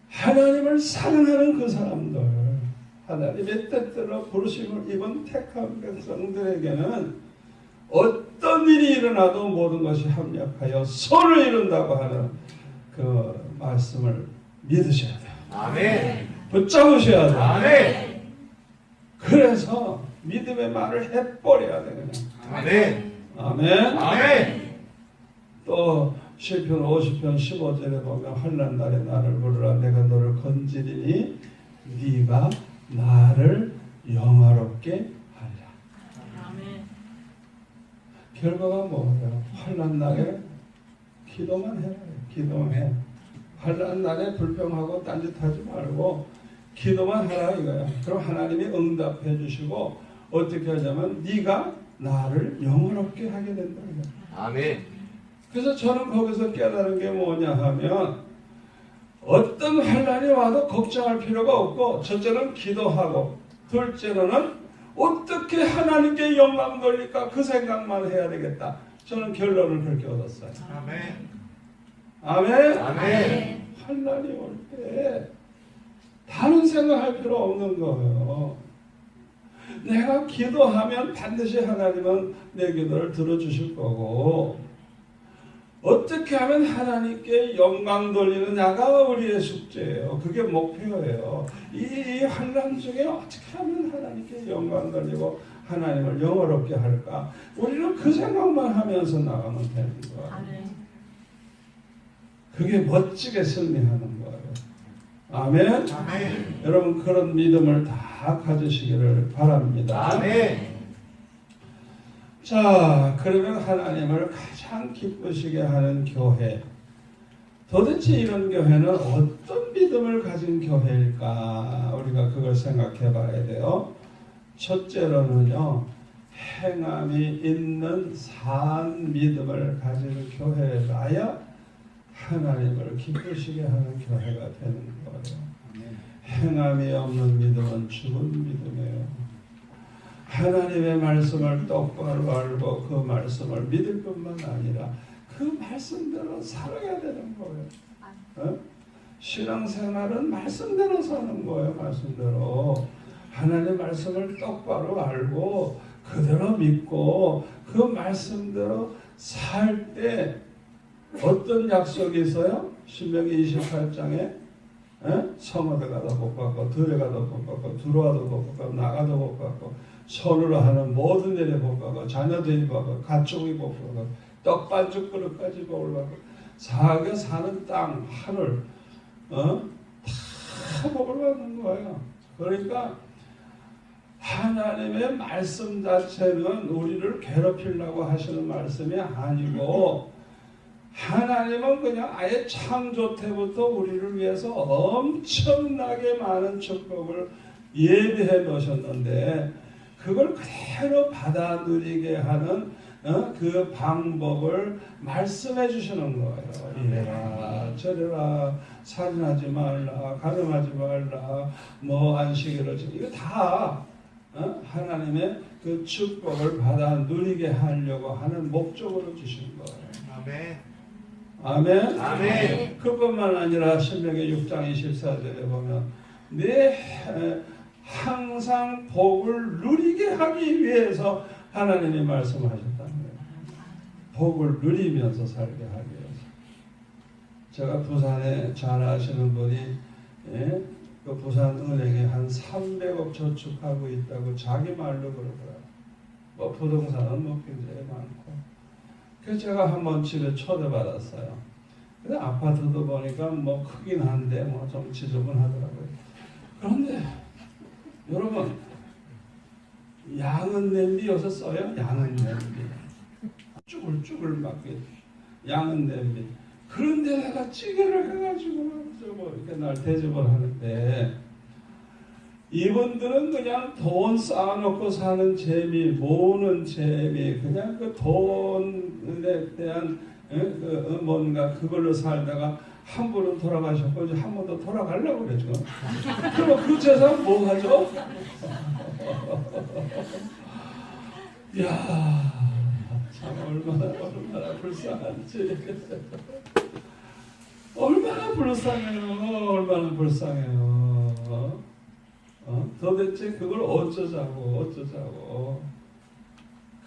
하나님을 사랑하는 그 사람들, 하나님의 뜻대로 부르심을 입은 택한 백성들에게는 어떤 일이 일어나도 모든 것이 합력하여 선을 이룬다고 하는 그 말씀을 믿으셔야 돼요. 아멘. 붙잡으셔야 돼요. 아멘. 그래서 믿음의 말을 해버려야 돼 그냥. 아멘. 아멘. 아멘. 또 시편 50편 15절에 보면 환난 날에 나를 부르라 내가 너를 건지리니 네가 나를 영화롭게 하리라. 아멘. 결과가 뭐예요? 환난 날에 기도만 해라. 기도만 해. 환난 날에 불평하고 딴짓하지 말고 기도만 하라 이거야. 그럼 하나님이 응답해 주시고 어떻게 하냐면 네가 나를 영화롭게 하게 된다. 아멘. 그래서 저는 거기서 깨달은 게 뭐냐 하면 어떤 환난이 와도 걱정할 필요가 없고 첫째는 기도하고 둘째로는 어떻게 하나님께 영광 돌릴까 그 생각만 해야 되겠다. 저는 결론을 그렇게 얻었어요. 아멘. 아멘. 아멘. 환난이 올 때 다른 생각할 필요 없는 거예요. 내가 기도하면 반드시 하나님은 내 기도를 들어주실 거고 어떻게 하면 하나님께 영광 돌리느냐가 우리의 숙제예요. 그게 목표예요. 이 환난 중에 어떻게 하면 하나님께 영광 돌리고 하나님을 영화롭게 할까? 우리는 그 생각만 하면서 나가면 되는 거예요. 그게 멋지게 승리하는 거예요. 아멘. 아멘. 여러분 그런 믿음을 다 가지시기를 바랍니다. 아멘. 자, 그러면 하나님을 가장 기쁘시게 하는 교회. 도대체 이런 교회는 어떤 믿음을 가진 교회일까? 우리가 그걸 생각해 봐야 돼요. 첫째로는요, 행함이 있는 산 믿음을 가진 교회라야 하나님을 기쁘시게 하는 교회가 되는 거예요. 행함이 없는 믿음은 죽은 믿음이에요. 하나님의 말씀을 똑바로 알고 그 말씀을 믿을 뿐만 아니라 그 말씀대로 살아야 되는 거예요. 신앙생활은 말씀대로 사는 거예요. 말씀대로. 하나님의 말씀을 똑바로 알고 그대로 믿고 그 말씀대로 살 때 어떤 약속이 있어요? 신명기 28장에 성읍에 가도 못 받고 들에 가도 못 받고 들어와도 못 받고 나가도 못 받고 손으로 하는 모든 일에 못 받고 자녀들이 못 받고 가축이 못 받고 떡반죽 그릇까지 못 받고 자기가 사는 땅 하늘 다 복을 받는 거예요. 그러니까 하나님의 말씀 자체는 우리를 괴롭히려고 하시는 말씀이 아니고 하나님은 그냥 아예 창조 때부터 우리를 위해서 엄청나게 많은 축복을 예비해 놓으셨는데 그걸 그대로 받아 누리게 하는 그 방법을 말씀해 주시는 거예요. 이래라 저래라 살인하지 말라 가늠하지 말라 뭐 안식일을 이거 다 하나님의 그 축복을 받아 누리게 하려고 하는 목적으로 주신 거예요. 아멘. 아멘. 아멘. 그뿐만 아니라 신명기 6장 24절에 보면 내 항상 복을 누리게 하기 위해서 하나님이 말씀하셨다는 거예요. 복을 누리면서 살게 하기 위해서. 제가 부산에 잘 아시는 분이 그 부산은행에 한 300억 저축하고 있다고 자기 말로 그러더라고요. 뭐 부동산은 뭐 굉장히 많고. 그래서 제가 한번 집에 초대받았어요. 근데 아파트도 보니까 뭐 크긴 한데 뭐 좀 지저분하더라고요. 그런데 여러분 양은 냄비 요새 써요? 양은 냄비 쭈글쭈글 맞게 양은 냄비. 그런데 내가 찌개를 해가지고 뭐 이렇게 날 대접을 하는데 이분들은 그냥 돈 쌓아놓고 사는 재미, 모으는 재미, 그냥 그 돈에 대한 뭔가 그걸로 살다가 한 분은 돌아가셨고 이제 한 번 더 돌아가려고 그러죠. 그럼 그 재산 뭐 하죠? 이야, 참 얼마나 불쌍한지. 얼마나 불쌍해요. 얼마나 불쌍해요. 도대체 그걸 어쩌자고.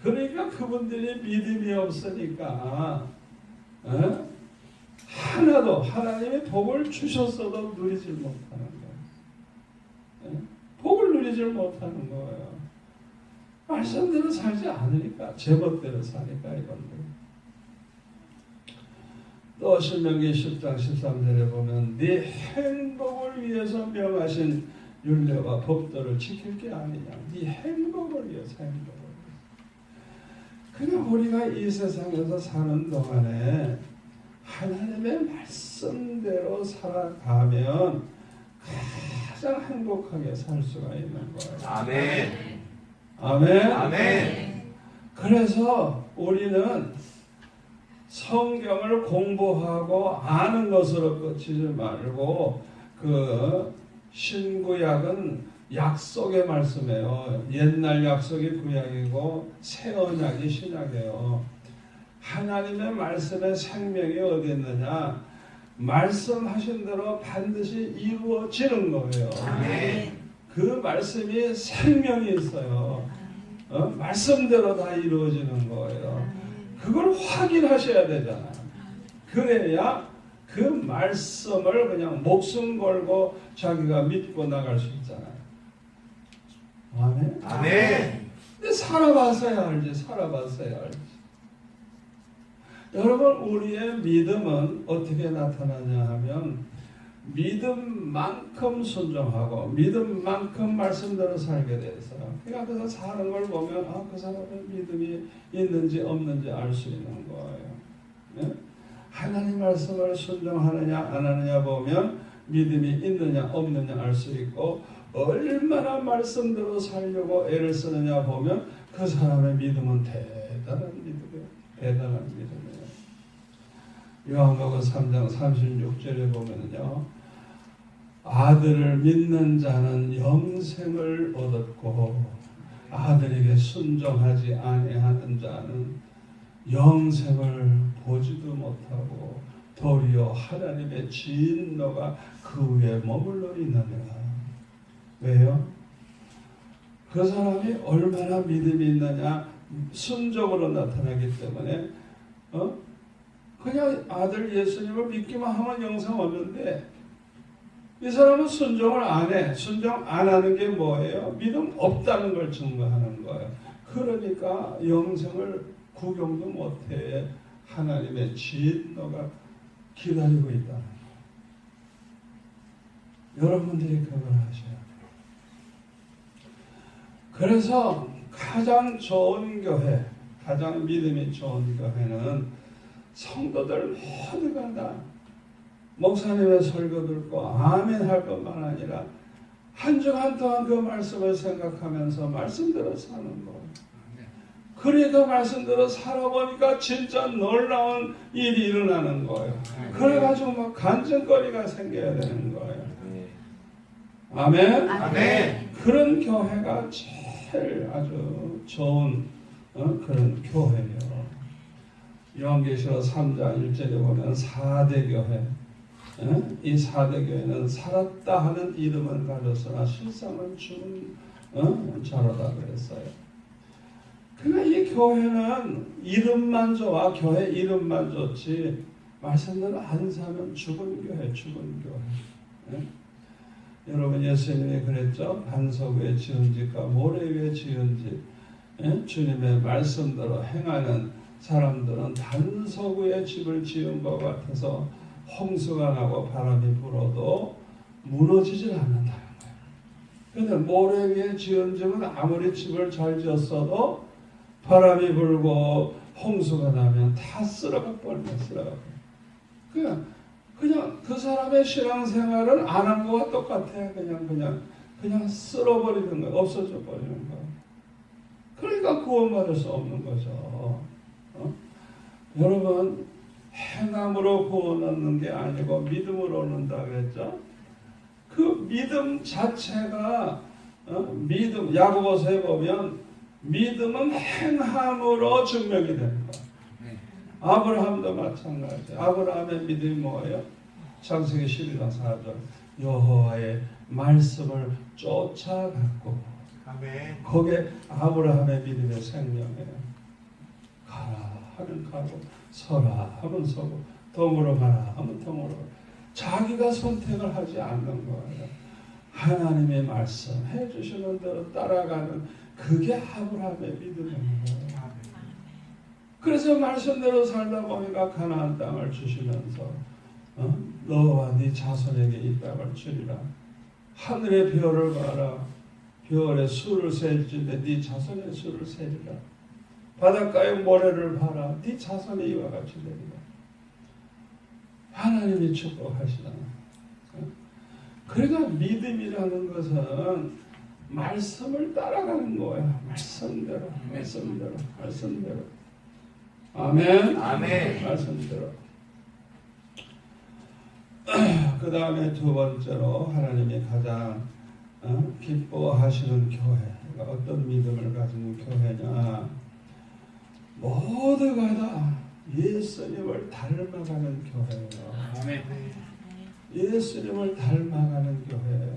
그러니까 그분들이 믿음이 없으니까 하나도 하나님의 복을 주셨어도 누리질 못하는 거예요. 복을 누리질 못하는 거예요. 말씀대로 살지 않으니까 제멋대로 사니까 이건데. 또 신명기 10장 13절에 보면 네 행복을 위해서 명하신 율례와 법도를 지킬 게 아니냐. 네 행복을 위해서 행복을 위해서. 그냥 우리가 이 세상에서 사는 동안에 하나님의 말씀대로 살아가면 가장 행복하게 살 수가 있는 거예요. 아멘. 아멘. 아멘. 그래서 우리는 성경을 공부하고 아는 것으로 끝이지 말고 그 신구약은 약속의 말씀이에요. 옛날 약속이 구약이고 새 언약이 신약이에요. 하나님의 말씀에 생명이 어디 있느냐? 말씀하신 대로 반드시 이루어지는 거예요. 아멘. 그 말씀이 생명이 있어요. 말씀대로 다 이루어지는 거예요. 그걸 확인하셔야 되잖아요. 그래야 그 말씀을 그냥 목숨 걸고 자기가 믿고 나갈 수 있잖아요. 아멘. 아멘. 근데 살아봤어야 알지. 여러분 우리의 믿음은 어떻게 나타나냐 하면 믿음만큼 순종하고 믿음만큼 말씀대로 살게 돼 있어요. 그러니까 그래서 사는 걸 보면 그 사람의 믿음이 있는지 없는지 알 수 있는 거예요. 네? 하나님 말씀을 순종하느냐 안 하느냐 보면 믿음이 있느냐 없느냐 알 수 있고 얼마나 말씀대로 살려고 애를 쓰느냐 보면 그 사람의 믿음은 대단한 믿음이에요. 대단한 믿음이에요. 요한복음 3장 36절에 보면요. 아들을 믿는 자는 영생을 얻었고 아들에게 순종하지 아니하는 자는 영생을 보지도 못하고 도리어 하나님의 진노가 그 위에 머물러 있느니라. 왜요? 그 사람이 얼마나 믿음이 있느냐 순종으로 나타나기 때문에 그냥 아들 예수님을 믿기만 하면 영생 얻는데 이 사람은 순종을 안 해. 순종 안 하는 게 뭐예요? 믿음 없다는 걸 증거하는 거예요. 그러니까 영생을 구경도 못해. 하나님의 진노가 기다리고 있다는 거예요. 여러분들이 그걸 하셔야 돼요. 그래서 가장 좋은 교회, 가장 믿음이 좋은 교회는 성도들 모두가 다 목사님의 설교 듣고 아멘 할 것만 아니라 한 주간 동안 그 말씀을 생각하면서 말씀대로 사는 거예요. 그러니까 말씀대로 살아보니까 진짜 놀라운 일이 일어나는 거예요. 그래가지고 막 간증거리가 생겨야 되는 거예요. 아멘? 아멘. 그런 교회가 제일 아주 좋은 그런 교회예요. 요한계시록 3장 1절에 보면 4대 교회, 이 4대 교회는 살았다 하는 이름을 가졌으나 실상은 죽은 자로다 그랬어요. 그러니까 이 교회는 이름만 좋아, 교회 이름만 좋지 말씀대로 안 사면 죽은 교회, 죽은 교회. 여러분 예수님이 그랬죠. 반석 위에 지은 집과 모래 위에 지은 집, 주님의 말씀대로 행하는 사람들은 반석 위에 집을 지은 것 같아서 홍수가 나고 바람이 불어도 무너지질 않는다는 거예요. 그런데 모래 위에 지은 집은 아무리 집을 잘 지었어도 바람이 불고 홍수가 나면 다 쓸어가 버립니다. 쓸어가 버려요. 그냥 그 사람의 신앙생활은 안 한 거와 똑같아요. 그냥 쓸어버리는 거예요. 없어져 버리는 거예요. 그러니까 구원받을 수 없는 거죠. 여러분 행함으로 구원 얻는 게 아니고 믿음으로 얻는다 그랬죠. 그 믿음 자체가 믿음 야고보서에 보면 믿음은 행함으로 증명이 되는 거예요. 아브라함도 마찬가지예요. 아브라함의 믿음이 뭐예요? 창세기 12장 4절 여호와의 말씀을 쫓아갔고 아멘. 거기에 아브라함의 믿음의 생명이에요. 가라 하면 가고 서라 하면 서고 동으로 가라 하면 동으로 가라. 자기가 선택을 하지 않는 거예요. 하나님의 말씀 해주시는 대로 따라가는 그게 아브라함의 믿음인 거예요. 그래서 말씀대로 살다 보니까 가나안 땅을 주시면서 너와 네 자손에게 이 땅을 주리라. 하늘의 별을 봐라. 별의 수를 셀지인데 네 자손의 수를 세리라. 바닷가의 모래를 봐라. 네 자손이 이와 같이 되리라. 하나님이 축복하시나. 그러니까 믿음이라는 것은 말씀을 따라가는 거야. 말씀대로. 아멘. 아멘. 말씀대로. 그 다음에 두 번째로 하나님이 가장 기뻐하시는 교회가 어떤 믿음을 가진 교회냐. 모두가 다 예수님을 닮아가는 교회예요. 아멘. 예수님을 닮아가는 교회.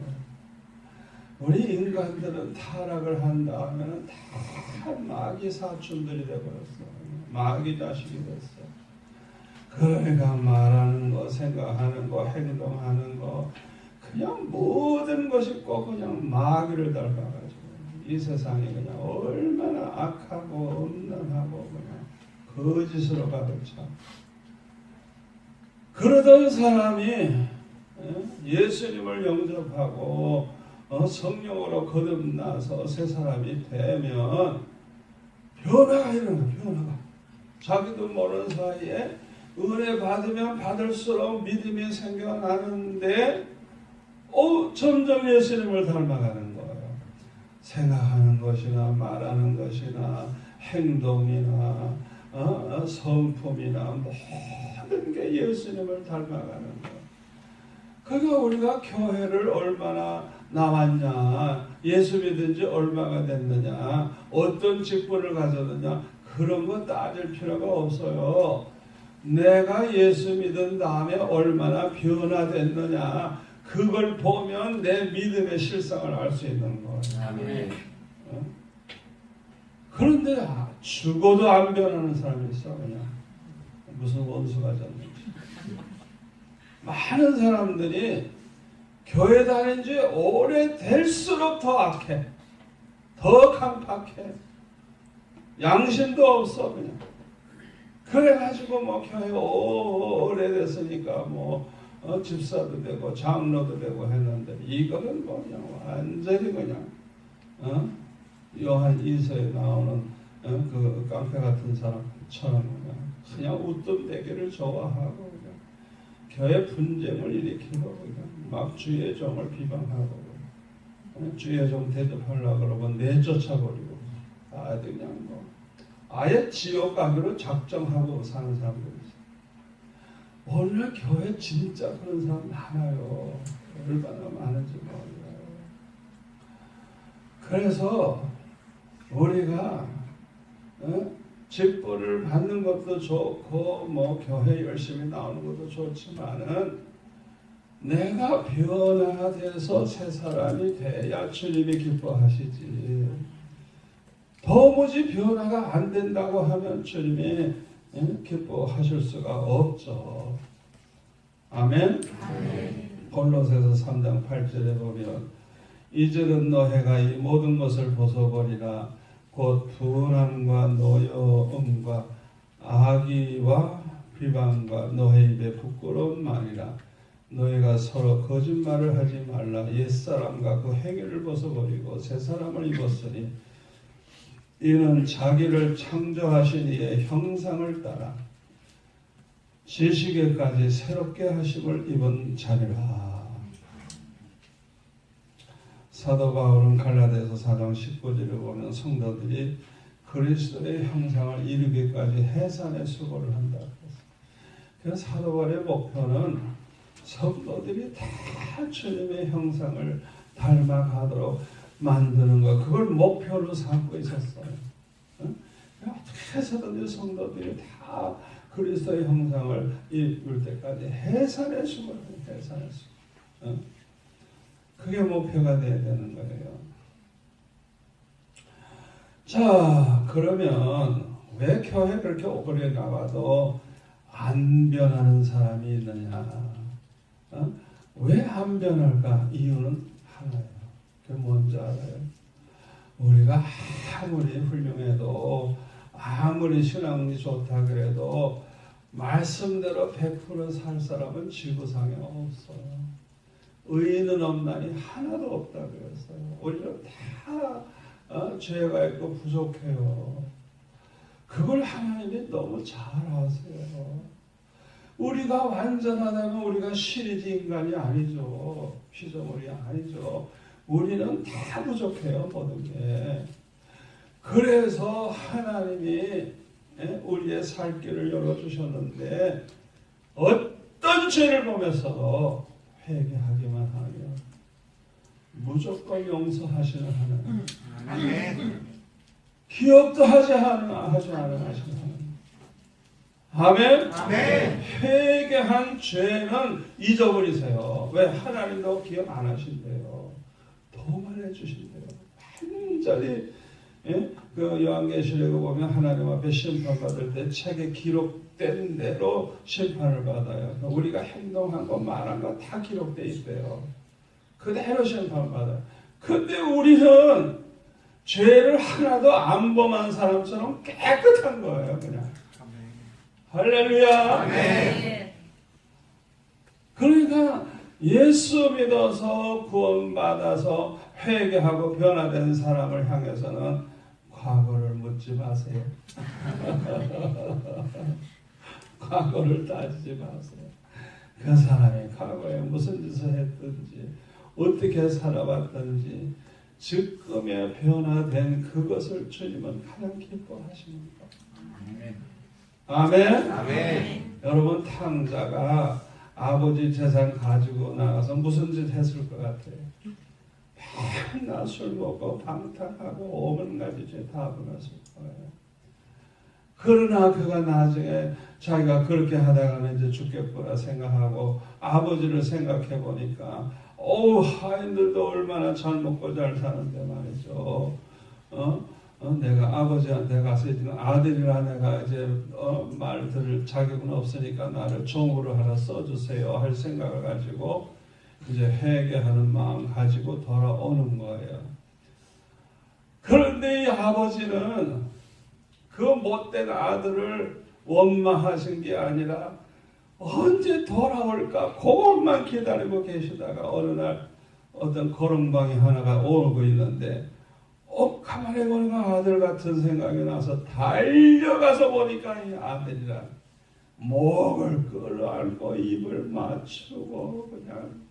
우리 인간들은 타락을 한 다음에는 다 마귀 사춘들이 되어버렸어. 마귀 자식이 됐어. 그러니까 말하는 거, 생각하는 거, 행동하는 거 그냥 모든 것이 꼭 그냥 마귀를 닮아가지고 이 세상이 그냥 얼마나 악하고 음란하고 그냥 거짓으로 가득 차. 그러던 사람이 예수님을 영접하고 성령으로 거듭나서 새 사람이 되면 변화가 일어나. 변화가. 자기도 모르는 사이에 은혜 받으면 받을수록 믿음이 생겨나는데 점점 예수님을 닮아가는 거예요. 생각하는 것이나 말하는 것이나 행동이나 성품이나 모든 게 예수님을 닮아가는 거예요. 그러니까 우리가 교회를 얼마나 나왔냐, 예수 믿은 지 얼마가 됐느냐, 어떤 직분을 가졌느냐 그런 거 따질 필요가 없어요. 내가 예수 믿은 다음에 얼마나 변화됐느냐 그걸 보면 내 믿음의 실상을 알 수 있는 거예요. 아멘. 그런데 죽어도 안 변하는 사람이 있어. 그냥 무슨 원수가 졌는지. 많은 사람들이 교회 다닌 지 오래될수록 더 악해. 더 강팍해. 양심도 없어 그냥. 그래가지고 뭐 교회 오래됐으니까 집사도 되고 장로도 되고 했는데 이거는 그냥 완전히 그냥 요한 2서에 나오는 그 깡패 같은 사람처럼 그냥 웃돈 대기를 좋아하고 그냥 교회 분쟁을 일으키고 그냥 막 주의 종을 비방하고 주의 종 대접하려고 그러면 내쫓아버리고 그냥 뭐 아예 지옥 가기로 작정하고 사는 사람들이 있어요. 오늘 교회 진짜 그런 사람 많아요. 얼마나 많은지 몰라요. 그래서 우리가 직분을 받는 것도 좋고 뭐 교회 열심히 나오는 것도 좋지만은 내가 변화돼서 새 사람이 돼야 주님이 기뻐하시지. 도무지 변화가 안 된다고 하면 주님이 기뻐하실 수가 없죠. 아멘. 골로새서 3장 8절에 보면 이제는 너희가 이 모든 것을 벗어버리라. 곧 분함과 노여움과 악의와 비방과 너희 입에 부끄러운 말이라. 너희가 서로 거짓말을 하지 말라. 옛사람과 그 행위를 벗어버리고 새 사람을 입었으니 이는 자기를 창조하신 이의 형상을 따라 지식에까지 새롭게 하심을 입은 자리라. 사도 바울은 갈라디아서 4장 19절에 보면 성도들이 그리스도의 형상을 이루기까지 해산의 수고를 한다. 그래서 사도 바울의 목표는 성도들이 다 주님의 형상을 닮아가도록 만드는 것, 그걸 목표로 삼고 있었어요. 어떻게 해서든지 성도들이 다 그리스도의 형상을 입을 때까지 해산의 수고를 해요. 해산의 수고. 그게 목표가 돼야 되는 거예요. 자, 그러면 왜 교회 그렇게 오래 나와도 안 변하는 사람이 있느냐? 왜 안 변할까? 이유는 하나예요. 그게 뭔지 알아요? 우리가 아무리 훌륭해도 아무리 신앙이 좋다 그래도 말씀대로 100% 살 사람은 지구상에 없어요. 의인은 없나니 하나도 없다 그랬어요. 우리는 다 죄가 있고 부족해요. 그걸 하나님이 너무 잘 아세요. 우리가 완전하다면 우리가 신이지 인간이 아니죠. 피조물이 아니죠. 우리는 다 부족해요. 모든 게. 그래서 하나님이 우리의 살 길을 열어주셨는데 어떤 죄를 보면서도 회개하기만 하면 무조건 용서하시는 하나님. 아멘. 기억도 하지 않은 하시는 하나님. 아멘. 아멘. 회개한 죄는 잊어버리세요. 왜? 하나님도 기억 안 하신대요. 도만해 주신대요. 완전히 그 요한계시록에 보면 하나님 앞에 심판받을 때 책에 기록된 대로 심판을 받아요. 우리가 행동한 거 말한 거 다 기록돼 있대요. 그대로 심판받아요. 근데 우리는 죄를 하나도 안 범한 사람처럼 깨끗한 거예요. 그냥. 할렐루야. 아멘. 그러니까 예수 믿어서 구원받아서 회개하고 변화된 사람을 향해서는 과거를 묻지 마세요. 과거를 따지지 마세요. 그 사람이 과거에 무슨 짓을 했든지 어떻게 살아왔든지 지금의 변화된 그것을 주님은 가장 기뻐하십니다. 아멘. 아멘. 여러분 탕자가 아버지 재산 가지고 나가서 무슨 짓 했을 것 같아요? 맨날 술 먹고 방탕하고 오만 가지 죄 다 범했을 거예요. 그러나 그가 나중에 자기가 그렇게 하다가는 이제 죽겠구나 생각하고 아버지를 생각해 보니까 하인들도 얼마나 잘 먹고 잘 사는데 말이죠. 내가 아버지한테 가서 아들이라 내가 이제 말 들을 자격은 없으니까 나를 종으로 하나 써주세요 할 생각을 가지고 이제 회개하는 마음 가지고 돌아오는 거예요. 그런데 이 아버지는 그 못된 아들을 원망하신 게 아니라 언제 돌아올까 그것만 기다리고 계시다가 어느 날 어떤 거렁방이 하나가 오고 있는데 가만히 보니까 아들 같은 생각이 나서 달려가서 보니까 이 아들이랑 목을 끌어안고 입을 맞추고 그냥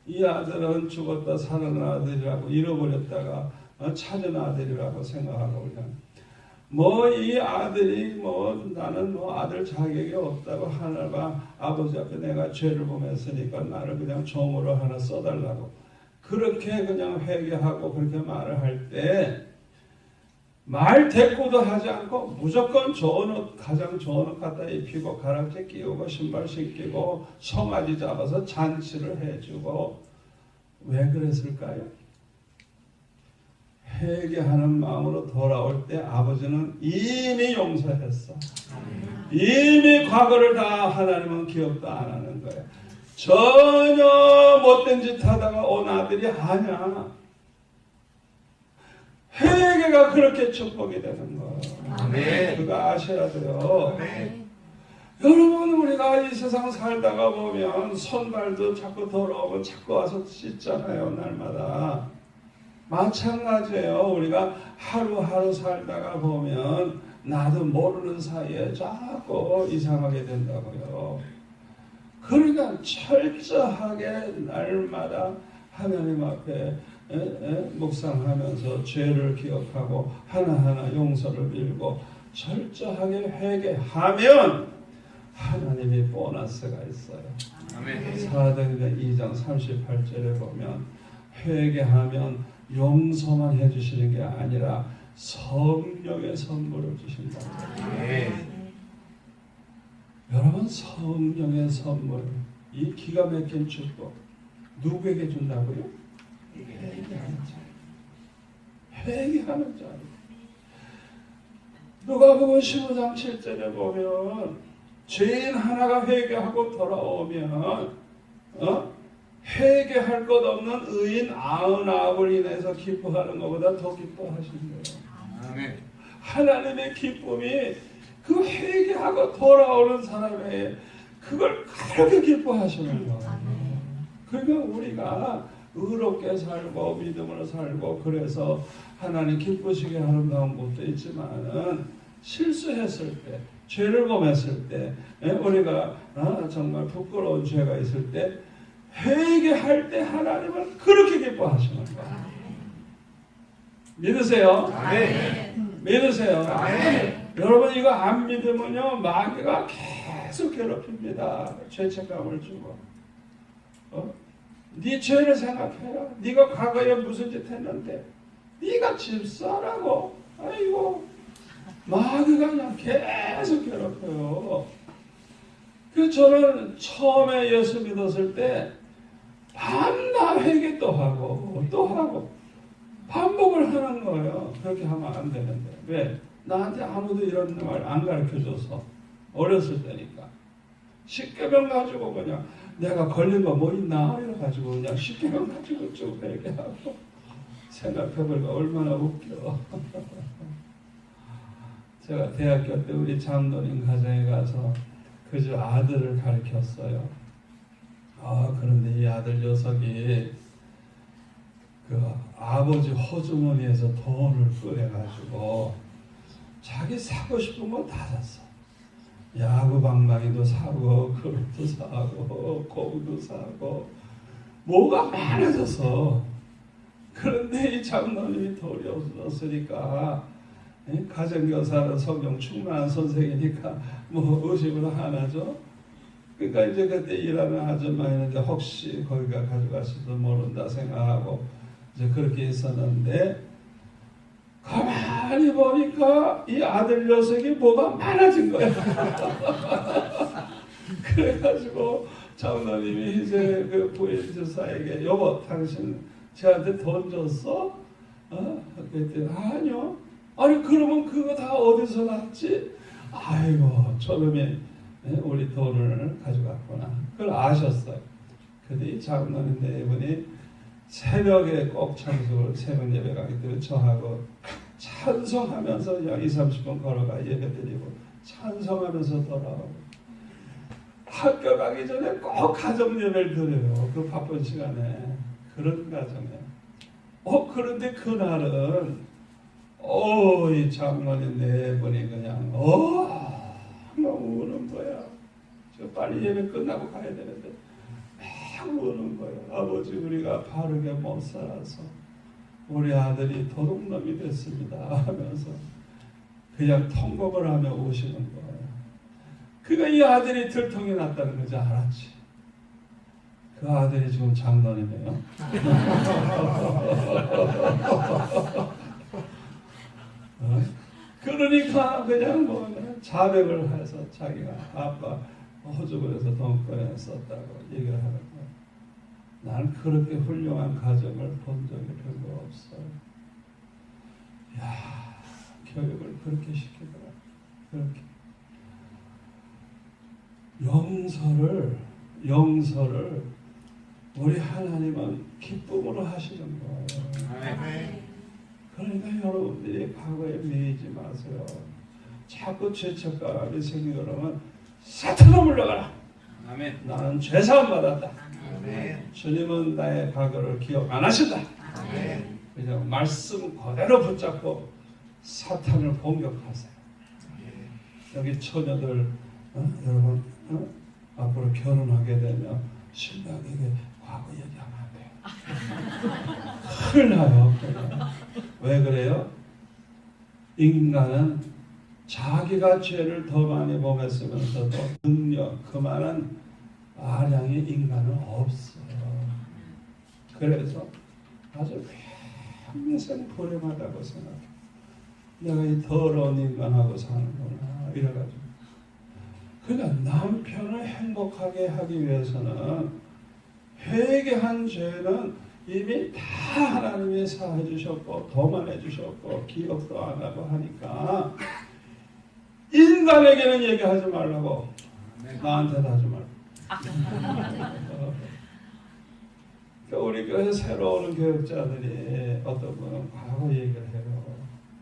이 아들은 죽었다 살아난 아들이라고 잃어버렸다가 찾은 아들이라고 생각하고 그냥 이 아들이 나는 아들 자격이 없다고 하나가 아버지 앞에 내가 죄를 범했으니까 나를 그냥 종으로 하나 써달라고 그렇게 그냥 회개하고 그렇게 말을 할 때 말 대꾸도 하지 않고 무조건 좋은 옷, 가장 좋은 옷 갖다 입히고 가락지 끼우고 신발 신기고 송아지 잡아서 잔치를 해주고 왜 그랬을까요? 회개하는 마음으로 돌아올 때 아버지는 이미 용서했어. 이미 과거를 다 하나님은 기억도 안 하는 거예요. 전혀 못된 짓 하다가 온 아들이 아니야. 회개가 그렇게 축복이 되는 거예요. 아멘. 그거 아셔야 돼요. 아멘. 여러분 우리가 이 세상 살다가 보면 손발도 자꾸 더러우면 자꾸 와서 씻잖아요. 날마다. 마찬가지예요. 우리가 하루하루 살다가 보면 나도 모르는 사이에 자꾸 이상하게 된다고요. 그러니까 철저하게 날마다 하나님 앞에 묵상하면서 죄를 기억하고 하나하나 용서를 빌고 철저하게 회개하면 하나님이 보너스가 있어요. 아멘. 사도행전 2장 38절에 보면 회개하면 용서만 해주시는 게 아니라 성령의 선물을 주신다. 아멘. 여러분 성령의 선물 이 기가 막힌 축복 누구에게 준다고요? 회개하는 자. 회개하는 자. 누가복음 15장 7절에 보면 죄인 하나가 회개하고 돌아오면 회개할 것 없는 의인 99을 인해서 기뻐하는 것보다 더 기뻐하신대요. 아멘. 하나님의 기쁨이 그 회개하고 돌아오는 사람의 그걸 그렇게 기뻐하시는 거예요. 그러니까 우리가 의롭게 살고 믿음으로 살고 그래서 하나님 기쁘시게 하는 방법도 있지만은 실수했을 때 죄를 범했을 때 우리가 정말 부끄러운 죄가 있을 때 회개할 때 하나님은 그렇게 기뻐하시는 거예요. 믿으세요? 아멘. 믿으세요? 아멘. 여러분 이거 안 믿으면요 마귀가 계속 괴롭힙니다. 죄책감을 주고 네 죄를 생각해라. 네가 과거에 무슨 짓 했는데 네가 집사라고 아이고 마귀가 그냥 계속 괴롭혀요. 그래서 저는 처음에 예수 믿었을 때 밤낮 회개 또 하고 반복을 하는 거예요. 그렇게 하면 안 되는데 왜? 나한테 아무도 이런 말 안 가르쳐줘서 어렸을 때니까 십계명 가지고 그냥 내가 걸린 거 뭐 있나 이래가지고 그냥 십계명 가지고 쭉 얘기하고 생각해보니까 얼마나 웃겨. 제가 대학교 때 우리 장로님 가정에 가서 그저 아들을 가르쳤어요. 그런데 이 아들 녀석이 그 아버지 호주머니에서 돈을 꺼내가지고 자기 사고 싶은 거 다 샀어. 야구 방망이도 사고 그릇도 사고 공도 사고 뭐가 많아져서 그런데 이 장로님이 돈이 없었으니까 가정교사는 성경 충만한 선생이니까 뭐 의심을 안 하죠. 그러니까 이제 그때 일하는 아줌마였는데 혹시 거기가 가져갔을지도 모른다 생각하고 이제 그렇게 있었는데 가만히 보니까 이 아들 녀석이 뭐가 많아진 거야. 그래가지고 장로님이 이제 그 부인 주사에게 여보 당신 저한테 돈 줬어? 그랬더니 아니요. 아니 그러면 그거 다 어디서 났지? 아이고 저놈이 우리 돈을 가져갔구나. 그걸 아셨어요. 근데 이 장로님 네 분이 새벽에 꼭 찬송을 새벽 예배 가기 때문에 저하고 찬송하면서 그냥 20-30분 걸어가 예배드리고 찬송하면서 돌아오고 학교 가기 전에 꼭 가정 예배를 드려요. 그 바쁜 시간에 그런 가정에 그런데 그날은 이 장로님 네 분이 그냥 막 우는 거야. 저 빨리 예배 끝나고 가야 되는데 막 우는 거야. 아버지, 우리가 바르게 못 살아서 우리 아들이 도둑놈이 됐습니다 하면서 그냥 통곡을 하며 오시는 거예요. 그러니까 이 아들이 들통이 났다는 거지. 알았지. 그 아들이 지금 장로님이에요. 그러니까 그냥 뭐 자백을 해서 자기가 아빠 호주국에서 돈 꺼내 썼다고 얘기를 하는 거예요. 나는 그렇게 훌륭한 가정을 본 적이 별로 없어요. 야, 교육을 그렇게 시키더라. 그렇게 용서를 우리 하나님은 기쁨으로 하시는 거예요. 아멘. 그러니까 여러분들이 과거에 매이지 마세요. 자꾸 죄책감이 생기고 그러면 사탄아 물러가라. 아멘. 나는 죄사함 받았다. 아멘. 주님은 나의 과거를 기억 안 하신다. 아멘. 그냥 말씀 그대로 붙잡고 사탄을 공격하세요. 여기 처녀들 여러분 앞으로 결혼하게 되면 신랑에게 과거 얘기하면 안 돼요. 큰일 나요. 왜 그래요? 인간은 자기가 죄를 더 많이 범했으면서도 능력, 그만한 아량이 인간은 없어요. 그래서 아주 평생 불행하다고 생각해. 내가 이 더러운 인간하고 사는구나 이래가지고. 그러니까 남편을 행복하게 하기 위해서는 회개한 죄는 이미 다 하나님이 사해 주셨고 도만해 주셨고 기억도 안 하고 하니까 인간에게는 얘기하지 말라고. 나한테는 하지 말고. 우리 교회 새로 오는 교육자들이 어떤 분은 과거 얘기를 해요.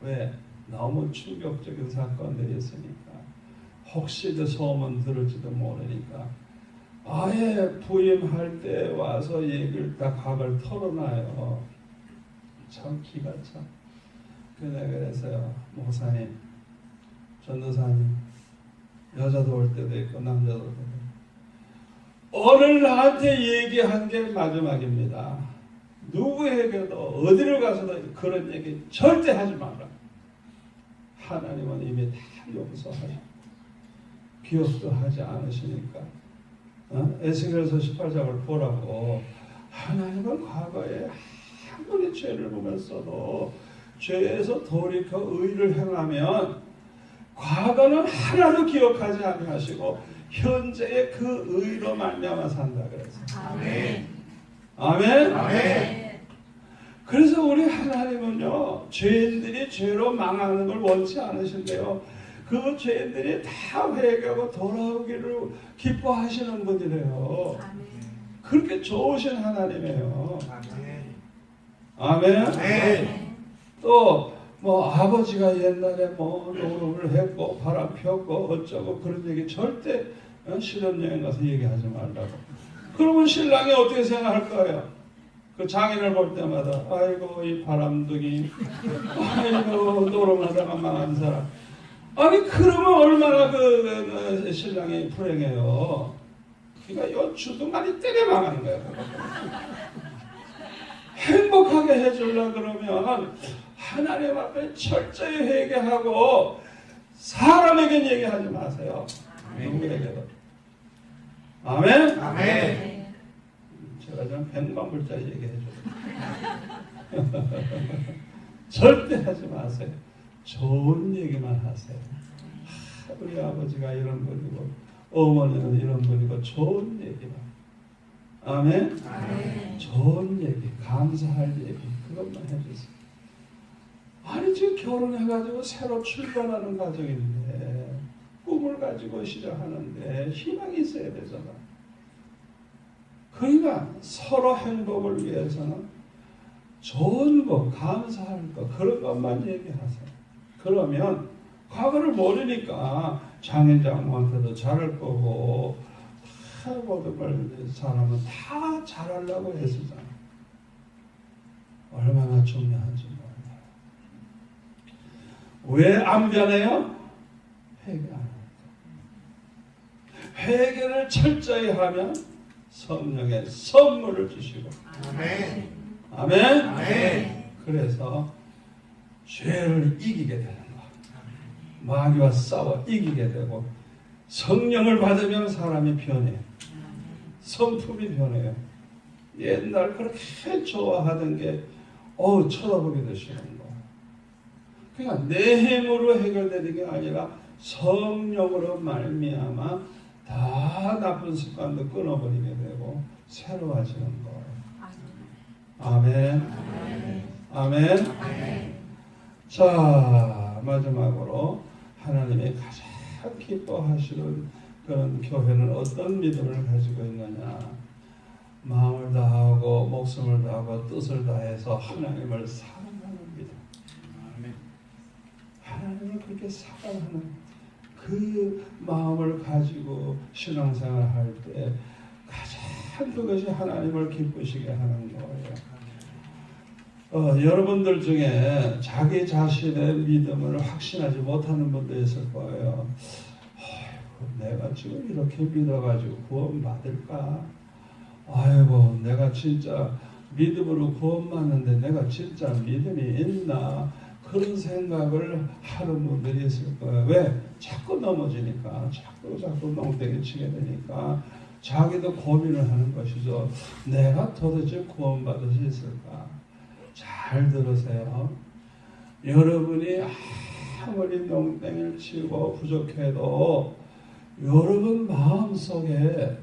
왜? 너무 충격적인 사건들이 있으니까. 혹시 그 소문 들을지도 모르니까 아예 부임할 때 와서 얘기를 다 과거를 털어놔요. 참 기가 참. 그래서요, 목사님, 전도사님, 여자도 올 때도 있고 남자도 올 때도 있고 오늘 나한테 얘기한 게 마지막입니다. 누구에게도 어디를 가서도 그런 얘기 절대 하지 마라. 하나님은 이미 다 용서하시고 기억도 하지 않으시니까. 에스겔서 18장을 보라고. 하나님은 과거에 아무리 죄를 보면서도 죄에서 돌이켜 의를 행하면 과거는 하나도 기억하지 아니하시고 현재의 그 의로 말미암아 산다 그랬어요. 아멘. 아멘. 아멘. 그래서 우리 하나님은요, 죄인들이 죄로 망하는 걸 원치 않으신데요. 그 죄인들이 다 회개하고 돌아오기를 기뻐하시는 분이래요. 아멘. 그렇게 좋으신 하나님이에요. 아멘. 아멘. 아멘. 또 뭐 아버지가 옛날에 뭐 노름을 했고 바람 폈고 어쩌고 그런 얘기 절대 신혼여행 가서 얘기하지 말라고. 그러면 신랑이 어떻게 생각할 거예요? 그 장인을 볼 때마다 아이고 이 바람둥이, 아이고 노름하다가 망한 사람. 아니 그러면 얼마나 그 신랑이 불행해요. 그러니까 요 주둥아리 때문에 망하는 거예요. 행복하게 해주려고 그러면 하나님 앞에 철저히 회개하고 사람에겐 얘기하지 마세요. 누구에게도. 아멘? 아멘. 제가 좀 백만불자 얘기해줘요. 절대 하지 마세요. 좋은 얘기만 하세요. 우리 아버지가 이런 분이고 어머니는 이런 분이고 좋은 얘기만. 아멘? 아멘. 좋은 얘기, 감사할 얘기 그것만 해주세요. 아니 지금 결혼해가지고 새로 출발하는 가정인데 꿈을 가지고 시작하는데 희망이 있어야 되잖아. 그러니까 서로 행복을 위해서는 좋은 거, 감사할 거 그런 것만 얘기하세요. 그러면 과거를 모르니까 장인 장모한테도 잘할 거고 다 모든 걸 사람은 다 잘하려고 애쓰잖아. 얼마나 중요한지 몰라요. 왜 안 변해요? 회개 안 합니다. 회개를 철저히 하면 성령의 선물을 주시고 아멘. 아멘. 아멘. 그래서 죄를 이기게 되는 거. 마귀와 싸워 이기게 되고 성령을 받으면 사람이 변해요. 성품이 변해요. 옛날 그렇게 좋아하던 게 쳐다보기도 싫은 거. 그러니까 내 힘으로 해결되는 게 아니라 성령으로 말미암아 다 나쁜 습관도 끊어버리게 되고 새로워지는 거예요. 아멘. 아멘. 자, 마지막으로 하나님이 가장 기뻐하시는 그런 교회는 어떤 믿음을 가지고 있느냐? 마음을 다하고 목숨을 다하고 뜻을 다해서 하나님을 사랑하는 믿음. 하나님을 그렇게 사랑하는 그 마음을 가지고 신앙생활 할 때 가장 그것이 하나님을 기쁘시게 하는 거예요. 여러분들 중에 자기 자신의 믿음을 확신하지 못하는 분도 있을 거예요. 내가 지금 이렇게 믿어가지고 구원 받을까? 아이고, 내가 진짜 믿음으로 구원 받는데 내가 진짜 믿음이 있나? 그런 생각을 하는 분들이 있을 거예요. 왜? 자꾸 넘어지니까, 자꾸 멍때기 치게 되니까 자기도 고민을 하는 것이죠. 내가 도대체 구원받을 수 있을까? 잘 들으세요. 여러분이 아무리 멍때기를 치고 부족해도 여러분 마음속에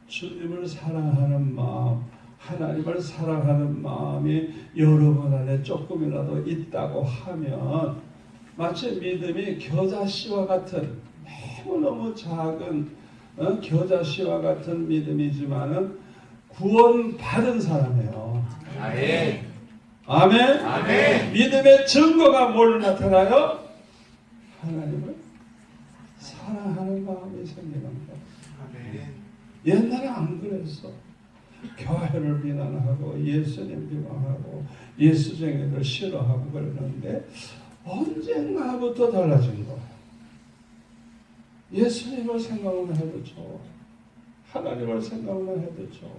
주님을 사랑하는 마음, 하나님을 사랑하는 마음이 여러분 안에 조금이라도 있다고 하면 마치 믿음이 겨자씨와 같은 너무너무 작은 겨자씨와 같은 믿음이지만은 구원받은 사람이에요. 아멘. 아멘. 아멘. 믿음의 증거가 뭘 나타나요? 하나님을 사랑하는 마음이 생기는 거예요. 아멘. 옛날에 안 그랬어. 교회를 비난하고 예수님 비난하고 예수쟁이들 싫어하고 그러는데 언젠가부터 달라진 거야. 예수님을 생각만 해도 좋아. 하나님을 생각만 해도 좋아.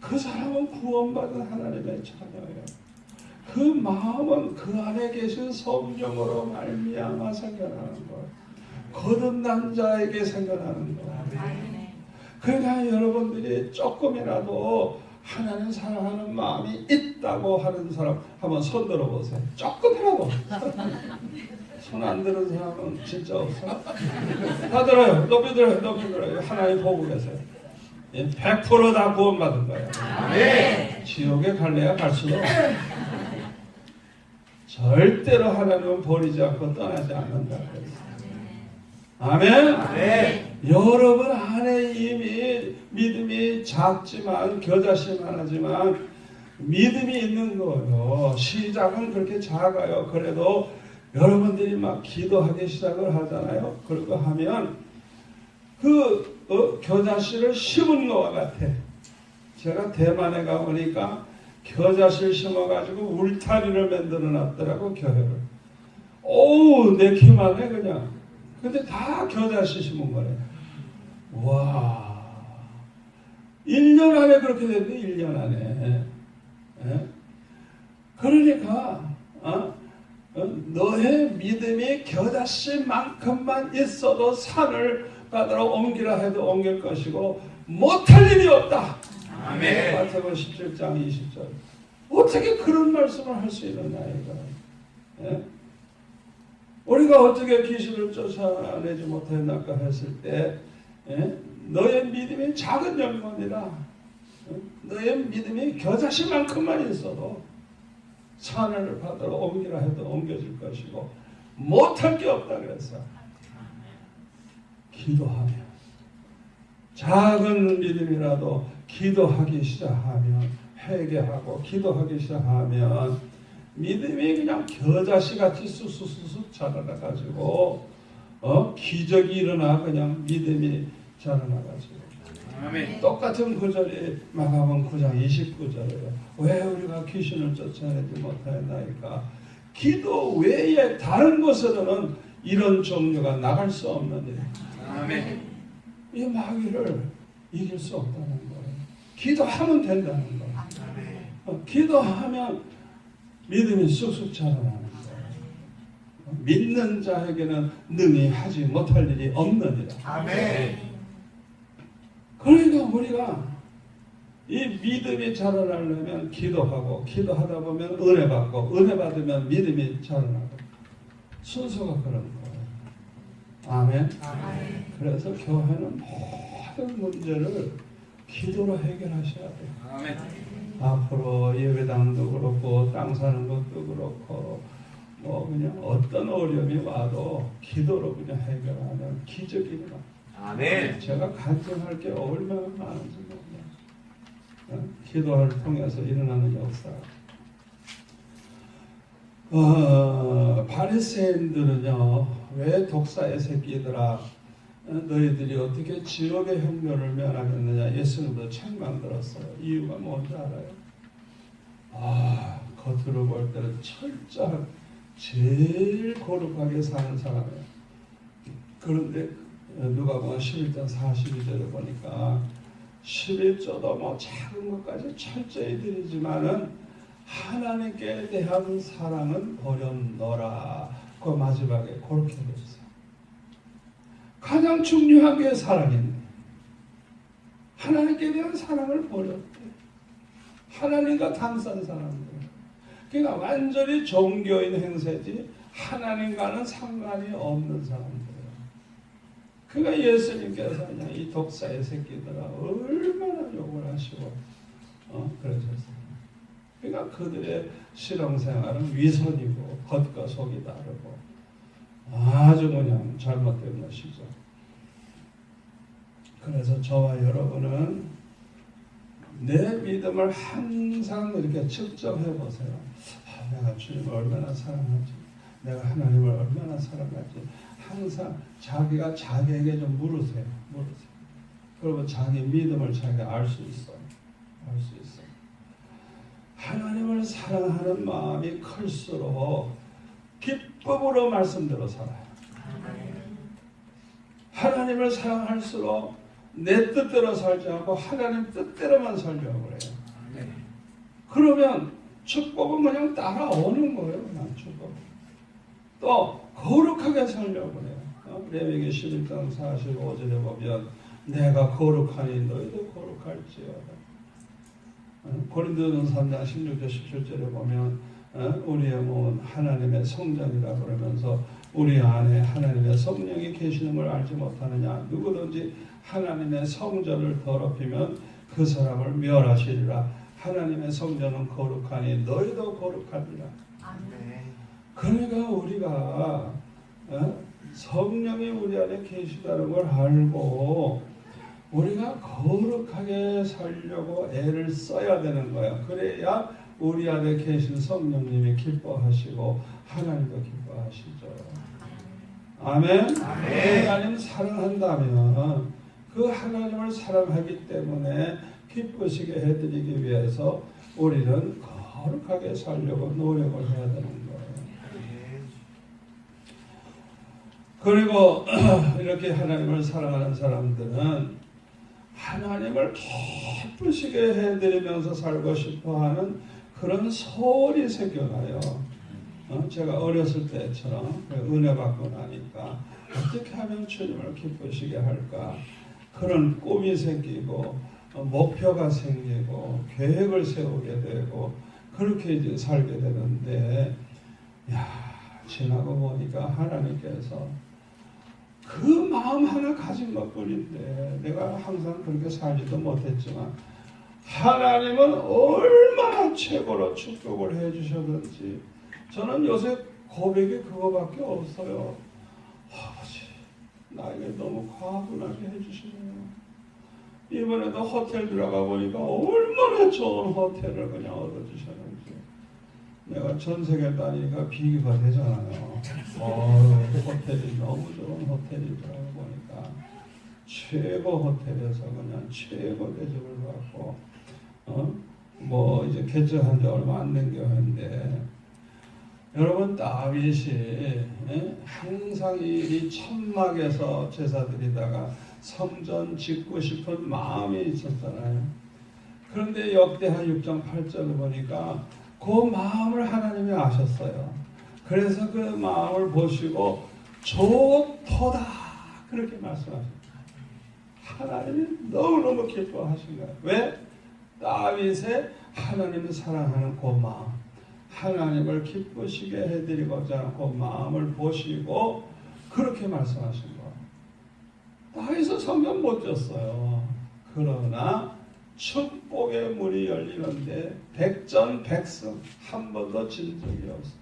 그 사람은 구원받은 하나님의 자녀예요. 그 마음은 그 안에 계신 성령으로 말미암아 생겨나는 거예요. 거듭난 자에게 생겨나는 거예요. 그러니까 여러분들이 조금이라도 하나님 사랑하는 마음이 있다고 하는 사람 한번 손 들어보세요. 조금이라도. 손 안 드는 사람은 진짜 없어. 다 들어요. 높이 들어요. 하나님 보고 계세요. 100% 다 구원받은 거예요. 아멘. 지옥에 갈래야 갈수록 절대로 하나님은 버리지 않고 떠나지 않는다. 아멘. 아멘. 여러분 안에 이미 믿음이 작지만 겨자씨만 하지만 믿음이 있는 거예요. 시작은 그렇게 작아요. 그래도 여러분들이 막 기도하기 시작을 하잖아요. 그러고 하면 겨자씨를 심은 것과 같아. 제가 대만에 가보니까 겨자씨를 심어가지고 울타리를 만들어 놨더라고, 교회를. 오우, 내 키만 해, 그냥. 근데 다 겨자씨 심은 거래. 와. 1년 안에 그렇게 됐네, 1년 안에. 예? 그러니까, 너의 믿음이 겨자씨만큼만 있어도 산을 바다로 옮기라 해도 옮길 것이고, 못할 일이 없다. 아멘. 마태복음 17장 20절. 어떻게 그런 말씀을 할 수 있느냐, 이거. 예? 우리가 어떻게 귀신을 쫓아내지 못했나까 했을 때, 예? 너의 믿음이 작은 영혼이라, 너의 믿음이 겨자씨만큼만 있어도 산을 바다로 옮기라 해도 옮겨질 것이고 못할 게 없다 그랬어. 기도하면, 작은 믿음이라도 기도하기 시작하면, 회개하고 기도하기 시작하면 믿음이 그냥 겨자씨같이 쑥쑥쑥 자라나가지고 기적이 일어나. 그냥 믿음이 자라나가지고. 아멘. 똑같은 구절이 마가복음 9장 29절이에요. 왜 우리가 귀신을 쫓아내지 못하였나이까? 기도 외에 다른 곳으로는 이런 종류가 나갈 수 없는 일. 아멘. 이 마귀를 이길 수 없다는 거예요. 기도하면 된다는 거예요. 기도하면 믿음이 쑥쑥 자라나는 거예요. 믿는 자에게는 능히 하지 못할 일이 없느니라. 아멘. 그러니까 우리가 이 믿음이 자라나려면 기도하고, 기도하다 보면 은혜 받고, 은혜 받으면 믿음이 자라나고, 순서가 그런 거예요. 아멘. 아멘. 그래서 교회는 모든 문제를 기도로 해결하셔야 돼요. 아멘. 앞으로 예배당도 그렇고 땅 사는 것도 그렇고 뭐 그냥 어떤 어려움이 와도 기도로 그냥 해결하면 기적이 일어나. 아멘. 제가 간증할 게 얼마나 많은지 몰라요. 기도를 통해서 일어나는 역사. 바리새인들은요, 왜 독사의 새끼들아, 너희들이 어떻게 지옥의 흉노를 면하겠느냐, 예수님도 책망 들었어요. 이유가 뭔지 알아요? 겉으로 볼 때는 철저한 제일 거룩하게 사는 사람이에요. 그런데 누가복음 11장 42절에 보니까 11조도 뭐 작은 것까지 철저히 드리지만은 하나님께 대한 사랑은 버렸노라. 그 마지막에 그렇게 됐어요. 가장 중요한 게 사랑입니다. 하나님께 대한 사랑을 버렸대. 하나님과 감싼 사람들. 그러니까 완전히 종교인 행세지 하나님과는 상관이 없는 사람들이에요. 그러니까 예수님께서 그냥 이 독사의 새끼들아 얼마나 욕을 하시고 그러셨어요. 그러니까 그들의 신앙생활은 위선이고 겉과 속이 다르고 아주 그냥 잘못된 것이죠. 그래서 저와 여러분은 내 믿음을 항상 이렇게 측정해 보세요. 내가 주님을 얼마나 사랑하지, 내가 하나님을 얼마나 사랑하지. 항상 자기가 자기에게 좀 물으세요. 그러면 자기 믿음을 자기가 알 수 있어요. 알 수 있어요. 하나님을 사랑하는 마음이 클수록 기쁨으로 말씀대로 살아요. 하나님을 사랑할수록 내 뜻대로 살지 않고 하나님 뜻대로만 살려고 그래요. 그러면 축복은 그냥 따라오는 거예요. 그냥 축복. 또 거룩하게 살려고 그래요. 레위기 11장 45절에 보면 내가 거룩하니 너희도 거룩할지어다. 고린도전서 3장 16절 17절에 보면 우리의 몸은 하나님의 성전이라 그러면서 우리 안에 하나님의 성령이 계시는 걸 알지 못하느냐. 누구든지 하나님의 성전을 더럽히면 그 사람을 멸하시리라. 하나님의 성전은 거룩하니 너희도 거룩하리라. 그러니까 우리가 성령이 우리 안에 계시다는 걸 알고 우리가 거룩하게 살려고 애를 써야 되는 거야. 그래야 우리 안에 계신 성령님이 기뻐하시고 하나님도 기뻐하시죠. 아멘. 하나님 사랑한다면 그 하나님을 사랑하기 때문에 기쁘시게 해드리기 위해서 우리는 거룩하게 살려고 노력을 해야 되는 거예요. 그리고 이렇게 하나님을 사랑하는 사람들은 하나님을 기쁘시게 해드리면서 살고 싶어하는 그런 소원이 생겨나요. 제가 어렸을 때처럼 은혜 받고 나니까 어떻게 하면 주님을 기쁘시게 할까 그런 꿈이 생기고 목표가 생기고 계획을 세우게 되고 그렇게 이제 살게 되는데 지나고 보니까 하나님께서 그 마음 하나 가진 것뿐인데 내가 항상 그렇게 살지도 못했지만 하나님은 얼마나 최고로 축복을 해주셨는지 저는 요새 고백이 그거밖에 없어요. 아버지 나에게 너무 과분하게 해주시네요. 이번에도 호텔 들어가 보니까 얼마나 좋은 호텔을 그냥 얻어주셨는지 내가 전 세계 다니니까 비교가 되잖아요. 호텔이 너무 좋은 호텔이더라고 보니까 최고 호텔에서 그냥 최고 대접을 받고 뭐 이제 개척한 지 얼마 안 된 교회인데 여러분 다윗이 항상 이 천막에서 제사 드리다가 성전 짓고 싶은 마음이 있었잖아요. 그런데 역대하 6장 8절을 보니까 그 마음을 하나님이 아셨어요. 그래서 그 마음을 보시고 좋도다 그렇게 말씀하셨어요. 하나님이 너무너무 기뻐하신 거예요. 왜? 다윗의 하나님을 사랑하는 그 마음, 하나님을 기쁘시게 해드리고자 하는 그 마음을 보시고 그렇게 말씀하신 거예요. 다윗은 성경 못 졌어요. 그러나 축복의 문이 열리는데 백전백승 한 번도 진 적이 없어요.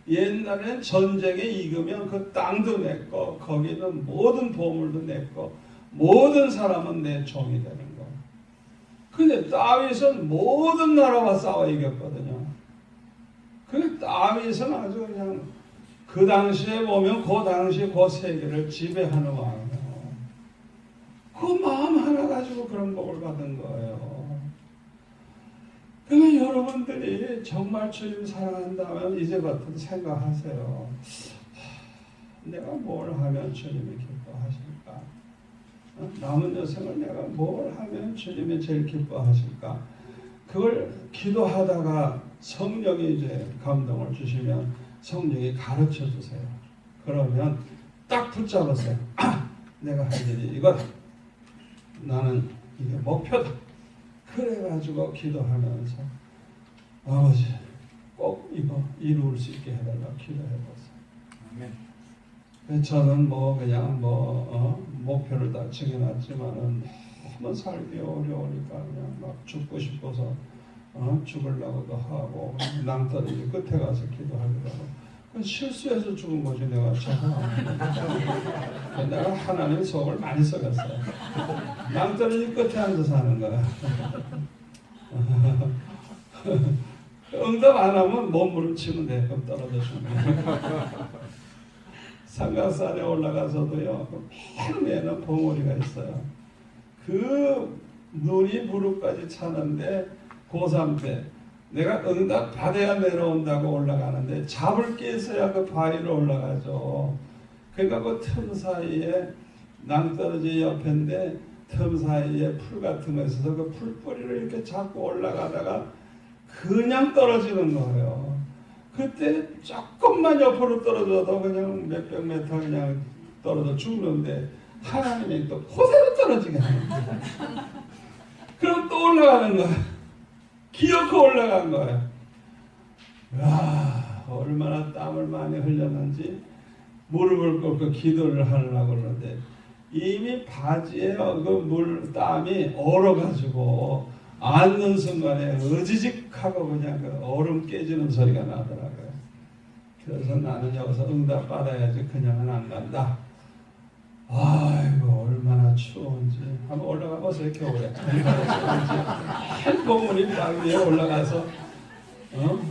옛날엔 전쟁에 이기면 그 땅도 내 거, 거기 있는 모든 보물도 내 거, 모든 사람은 내 종이 되는 거. 근데 다윗은 모든 나라와 싸워 이겼거든요. 근데 다윗은 아주 그냥 그 당시에 보면 그 당시 그 세계를 지배하는 왕이에요. 그 마음 하나 가지고 그런 복을 받은 거예요. 그러면 여러분들이 정말 주님 사랑한다면 이제부터 생각하세요. 내가 뭘 하면 주님이 기뻐하실까? 남은 여생을 내가 뭘 하면 주님이 제일 기뻐하실까? 그걸 기도하다가 성령이 이제 감동을 주시면 성령이 가르쳐 주세요. 그러면 딱 붙잡으세요. 내가 할 일이 이거다. 나는 이게 목표다. 그래가지고 기도하면서 아버지 꼭 이거 이룰 수 있게 해달라고 기도해보세요. 아멘. 저는 그냥 목표를 다 정해놨지만은 너무 살기 어려우니까 그냥 막 죽고 싶어서 죽으려고도 하고 낭떠러지 끝에 가서 기도하기도 하고 실수해서 죽은 거지 내가 죄송합니다. 내가 하나님 속을 많이 썩였어요. 낭떠러지 끝에 앉아서 하는 거야. 응답 안 하면 몸부림치면 돼. 그럼 떨어져 죽는 삼각산에 올라가서도요. 맨에는 봉우리가 있어요. 그 눈이 무릎까지 차는데 고3 때 내가 응답 받아야 내려온다고 올라가는데 잡을 게 있어야 그 바위로 올라가죠. 그러니까 그 틈 사이에 낭떠러지 옆인데 틈 사이에 풀 같은 거 있어서 그 풀뿌리를 이렇게 잡고 올라가다가 그냥 떨어지는 거예요. 그때 조금만 옆으로 떨어져도 그냥 몇백 미터 그냥 떨어져 죽는데 하나님이 또 그대로 떨어지게 하는 거예요. 그럼 또 올라가는 거예요. 기어코 올라간 거예요. 와, 얼마나 땀을 많이 흘렸는지 무릎을 꿇고 기도를 하려고 그러는데 이미 바지에 그 물 땀이 얼어가지고 앉는 순간에 으지직하고 그냥 그 얼음 깨지는 소리가 나더라고요. 그래서 나는 여기서 응답 받아야지 그냥은 안 간다. 아이고 얼마나 추운지 한번 올라가 보세요. 겨울에 한 봉우리 땅 위에 올라가서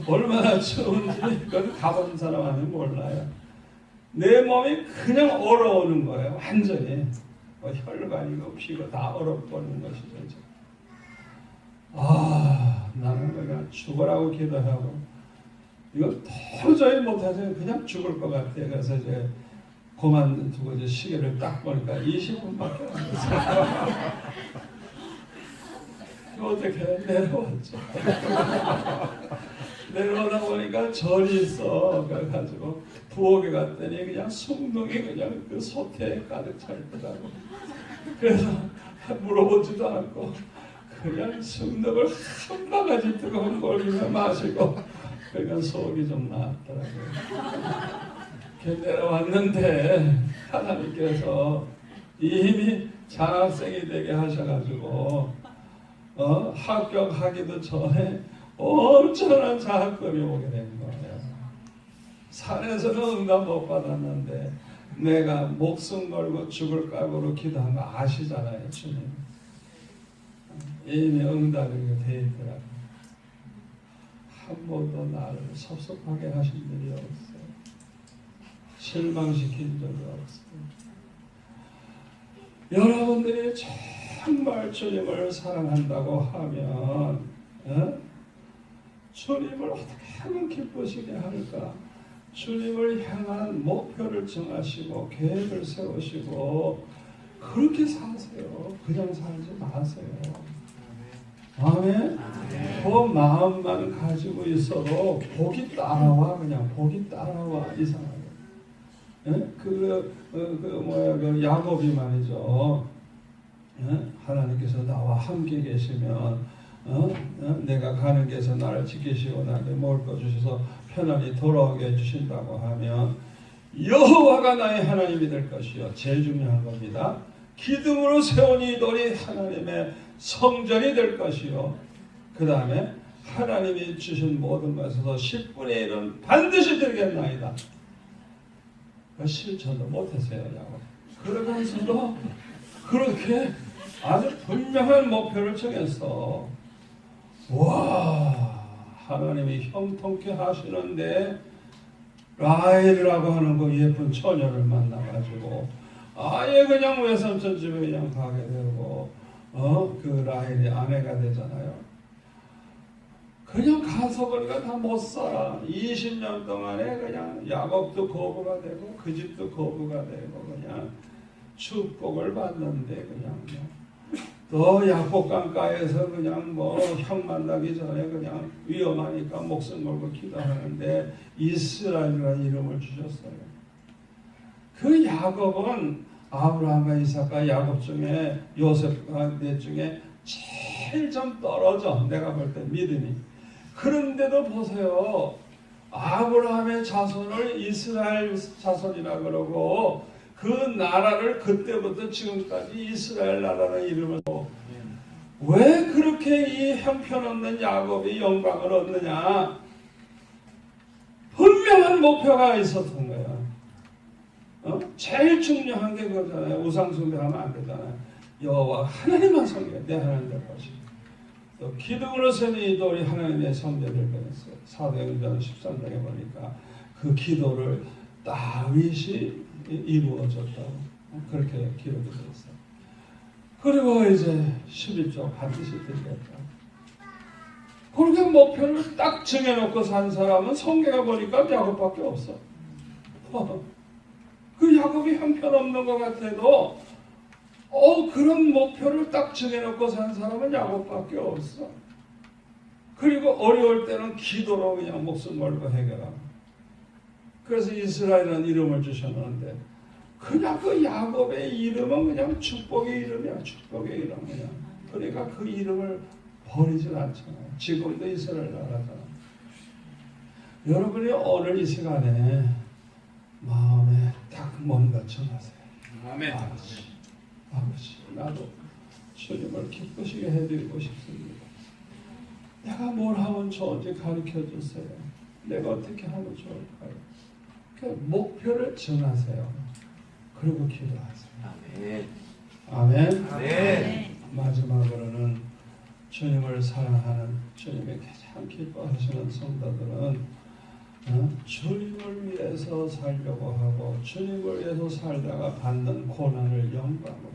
얼마나 추운지 그걸 가본 사람 아니면 몰라요. 내 몸이 그냥 얼어오는 거예요. 완전히 혈관이고 피가 다 얼어버리는 것이죠. 나는 그냥 죽으라고 기도하고 이거 도저히 못하죠. 그냥 죽을 것 같아요. 그래서 이제 그만두고 이제 시계를 딱 보니까 20분밖에 안 됐어요. 어떻게 내려왔죠. 내려오다 보니까 절이 있어. 그래가지고 부엌에 갔더니 그냥 숭늉이 그냥 그 소태에 가득 차 있더라고. 그래서 물어보지도 않고 그냥 숭늉을 한 바가지 뜨거운 걸 그냥 마시고 그러니까 속이 좀 나았더라고요. 내려왔는데 하나님께서 이미 장학생이 되게 하셔가지고 합격하기도 전에 엄청난 장학금이 오게 된 거예요. 산에서는 응답 못 받았는데 내가 목숨 걸고 죽을 각오로 기도한 거 아시잖아요. 주님. 이미 응답이 돼 있더라고요. 한 번도 나를 섭섭하게 하신 일이 없어요. 실망시킨 적이 없어요. 여러분들이 정말 주님을 사랑한다고 하면 주님을 어떻게 하면 기쁘시게 할까? 주님을 향한 목표를 정하시고 계획을 세우시고 그렇게 사세요. 그냥 살지 마세요. 아멘. 그 마음만 가지고 있어도 복이 따라와. 그냥 복이 따라와. 이상하게. 예? 그 야곱이 말이죠. 예? 하나님께서 나와 함께 계시면 내가 가는 곳에서 나를 지키시고 나에게 먹을 것 주셔서 편안히 돌아오게 해주신다고 하면 여호와가 나의 하나님이 될 것이요. 제일 중요한 겁니다. 기둥으로 세운 이 돌이 하나님의 성전이 될 것이요. 그 다음에 하나님이 주신 모든 것에서 10분의 1은 반드시 드리겠나이다. 실천도 못했어요. 야곱. 그러면서도 그렇게 아주 분명한 목표를 정했어. 와, 하나님이 형통케 하시는데 라헬이라고 하는 그 예쁜 처녀를 만나가지고 아예 그냥 외삼촌 집에 그냥 가게 되고 그 라헬이 아내가 되잖아요. 그냥 가서 보니까 다 못 살아. 20년 동안에 그냥 야곱도 거부가 되고 그 집도 거부가 되고 그냥 축복을 받는데 그냥 또 야복강가에서 그냥 형 만나기 전에 그냥 위험하니까 목숨 걸고 기도하는데 이스라엘이라는 이름을 주셨어요. 그 야곱은 아브라함과 이삭과 야곱 중에 요셉과 넷 중에 제일 좀 떨어져. 내가 볼 때 믿음이. 그런데도 보세요. 아브라함의 자손을 이스라엘 자손이라 그러고 그 나라를 그때부터 지금까지 이스라엘 나라는 이름을 왜 그렇게 이 형편없는 야곱이 영광을 얻느냐? 분명한 목표가 있었던 거야. 제일 중요한 게 그거잖아요. 우상 숭배하면 안 되잖아요. 여호와 하나님만 섬겨 내 하나님 될 것이고 또 기둥으로 세운 이 돌이 하나님의 성전을 변했어요. 사도행전 13장에 보니까 그 기도를 다윗이 이루어졌다고 그렇게 기록이 되어 있어요. 그리고 이제 11조 반드시 드리겠다. 그렇게 목표를 딱 정해놓고 산 사람은 성경에 보니까 야곱밖에 없어. 그 야곱이 형편없는 것 같아도 그런 목표를 딱 정해놓고 산 사람은 야곱밖에 없어. 그리고 어려울 때는 기도로 그냥 목숨 걸고 해결하고. 그래서 이스라엘이라는 이름을 주셨는데 그냥 그 야곱의 이름은 그냥 축복의 이름이야. 축복의 이름 그냥. 그러니까 그 이름을 버리질 않잖아요. 지금도 이스라엘 나라잖아. 여러분이 오늘 이 시간에 마음에 딱 뭔가 전하세요. 아멘. 아버지, 나도 주님을 기쁘시게 해드리고 싶습니다. 내가 뭘 하면 좋은지 가르쳐 주세요. 내가 어떻게 하면 좋을까요? 그 목표를 정하세요. 그리고 기도하세요. 아멘. 아멘. 마지막으로는 주님을 사랑하는 주님의 가장 기뻐하시는 성도들은 주님을 위해서 살려고 하고 주님을 위해서 살다가 받는 고난을 영광으로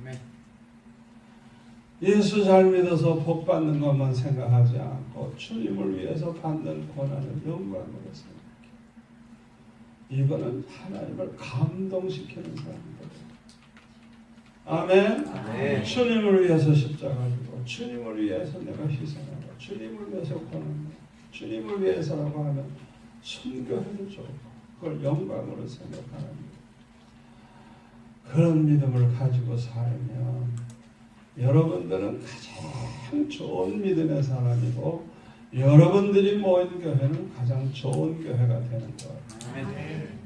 생각합니다. 예수 잘 믿어서 복 받는 것만 생각하지 않고 주님을 위해서 받는 고난을 영광으로 생각합니다. 이거는 하나님을 감동시키는 사람들이에요. 아멘. 아멘. 주님을 위해서 십자가 지고 주님을 위해서 내가 희생하고 주님을 위해서 고난하고 주님을 위해서라고 하면 순교해도 좋고 그걸 영광으로 생각하는 그런 믿음을 가지고 살면 여러분들은 가장 좋은 믿음의 사람이고 여러분들이 모인 교회는 가장 좋은 교회가 되는 거예요. 아멘.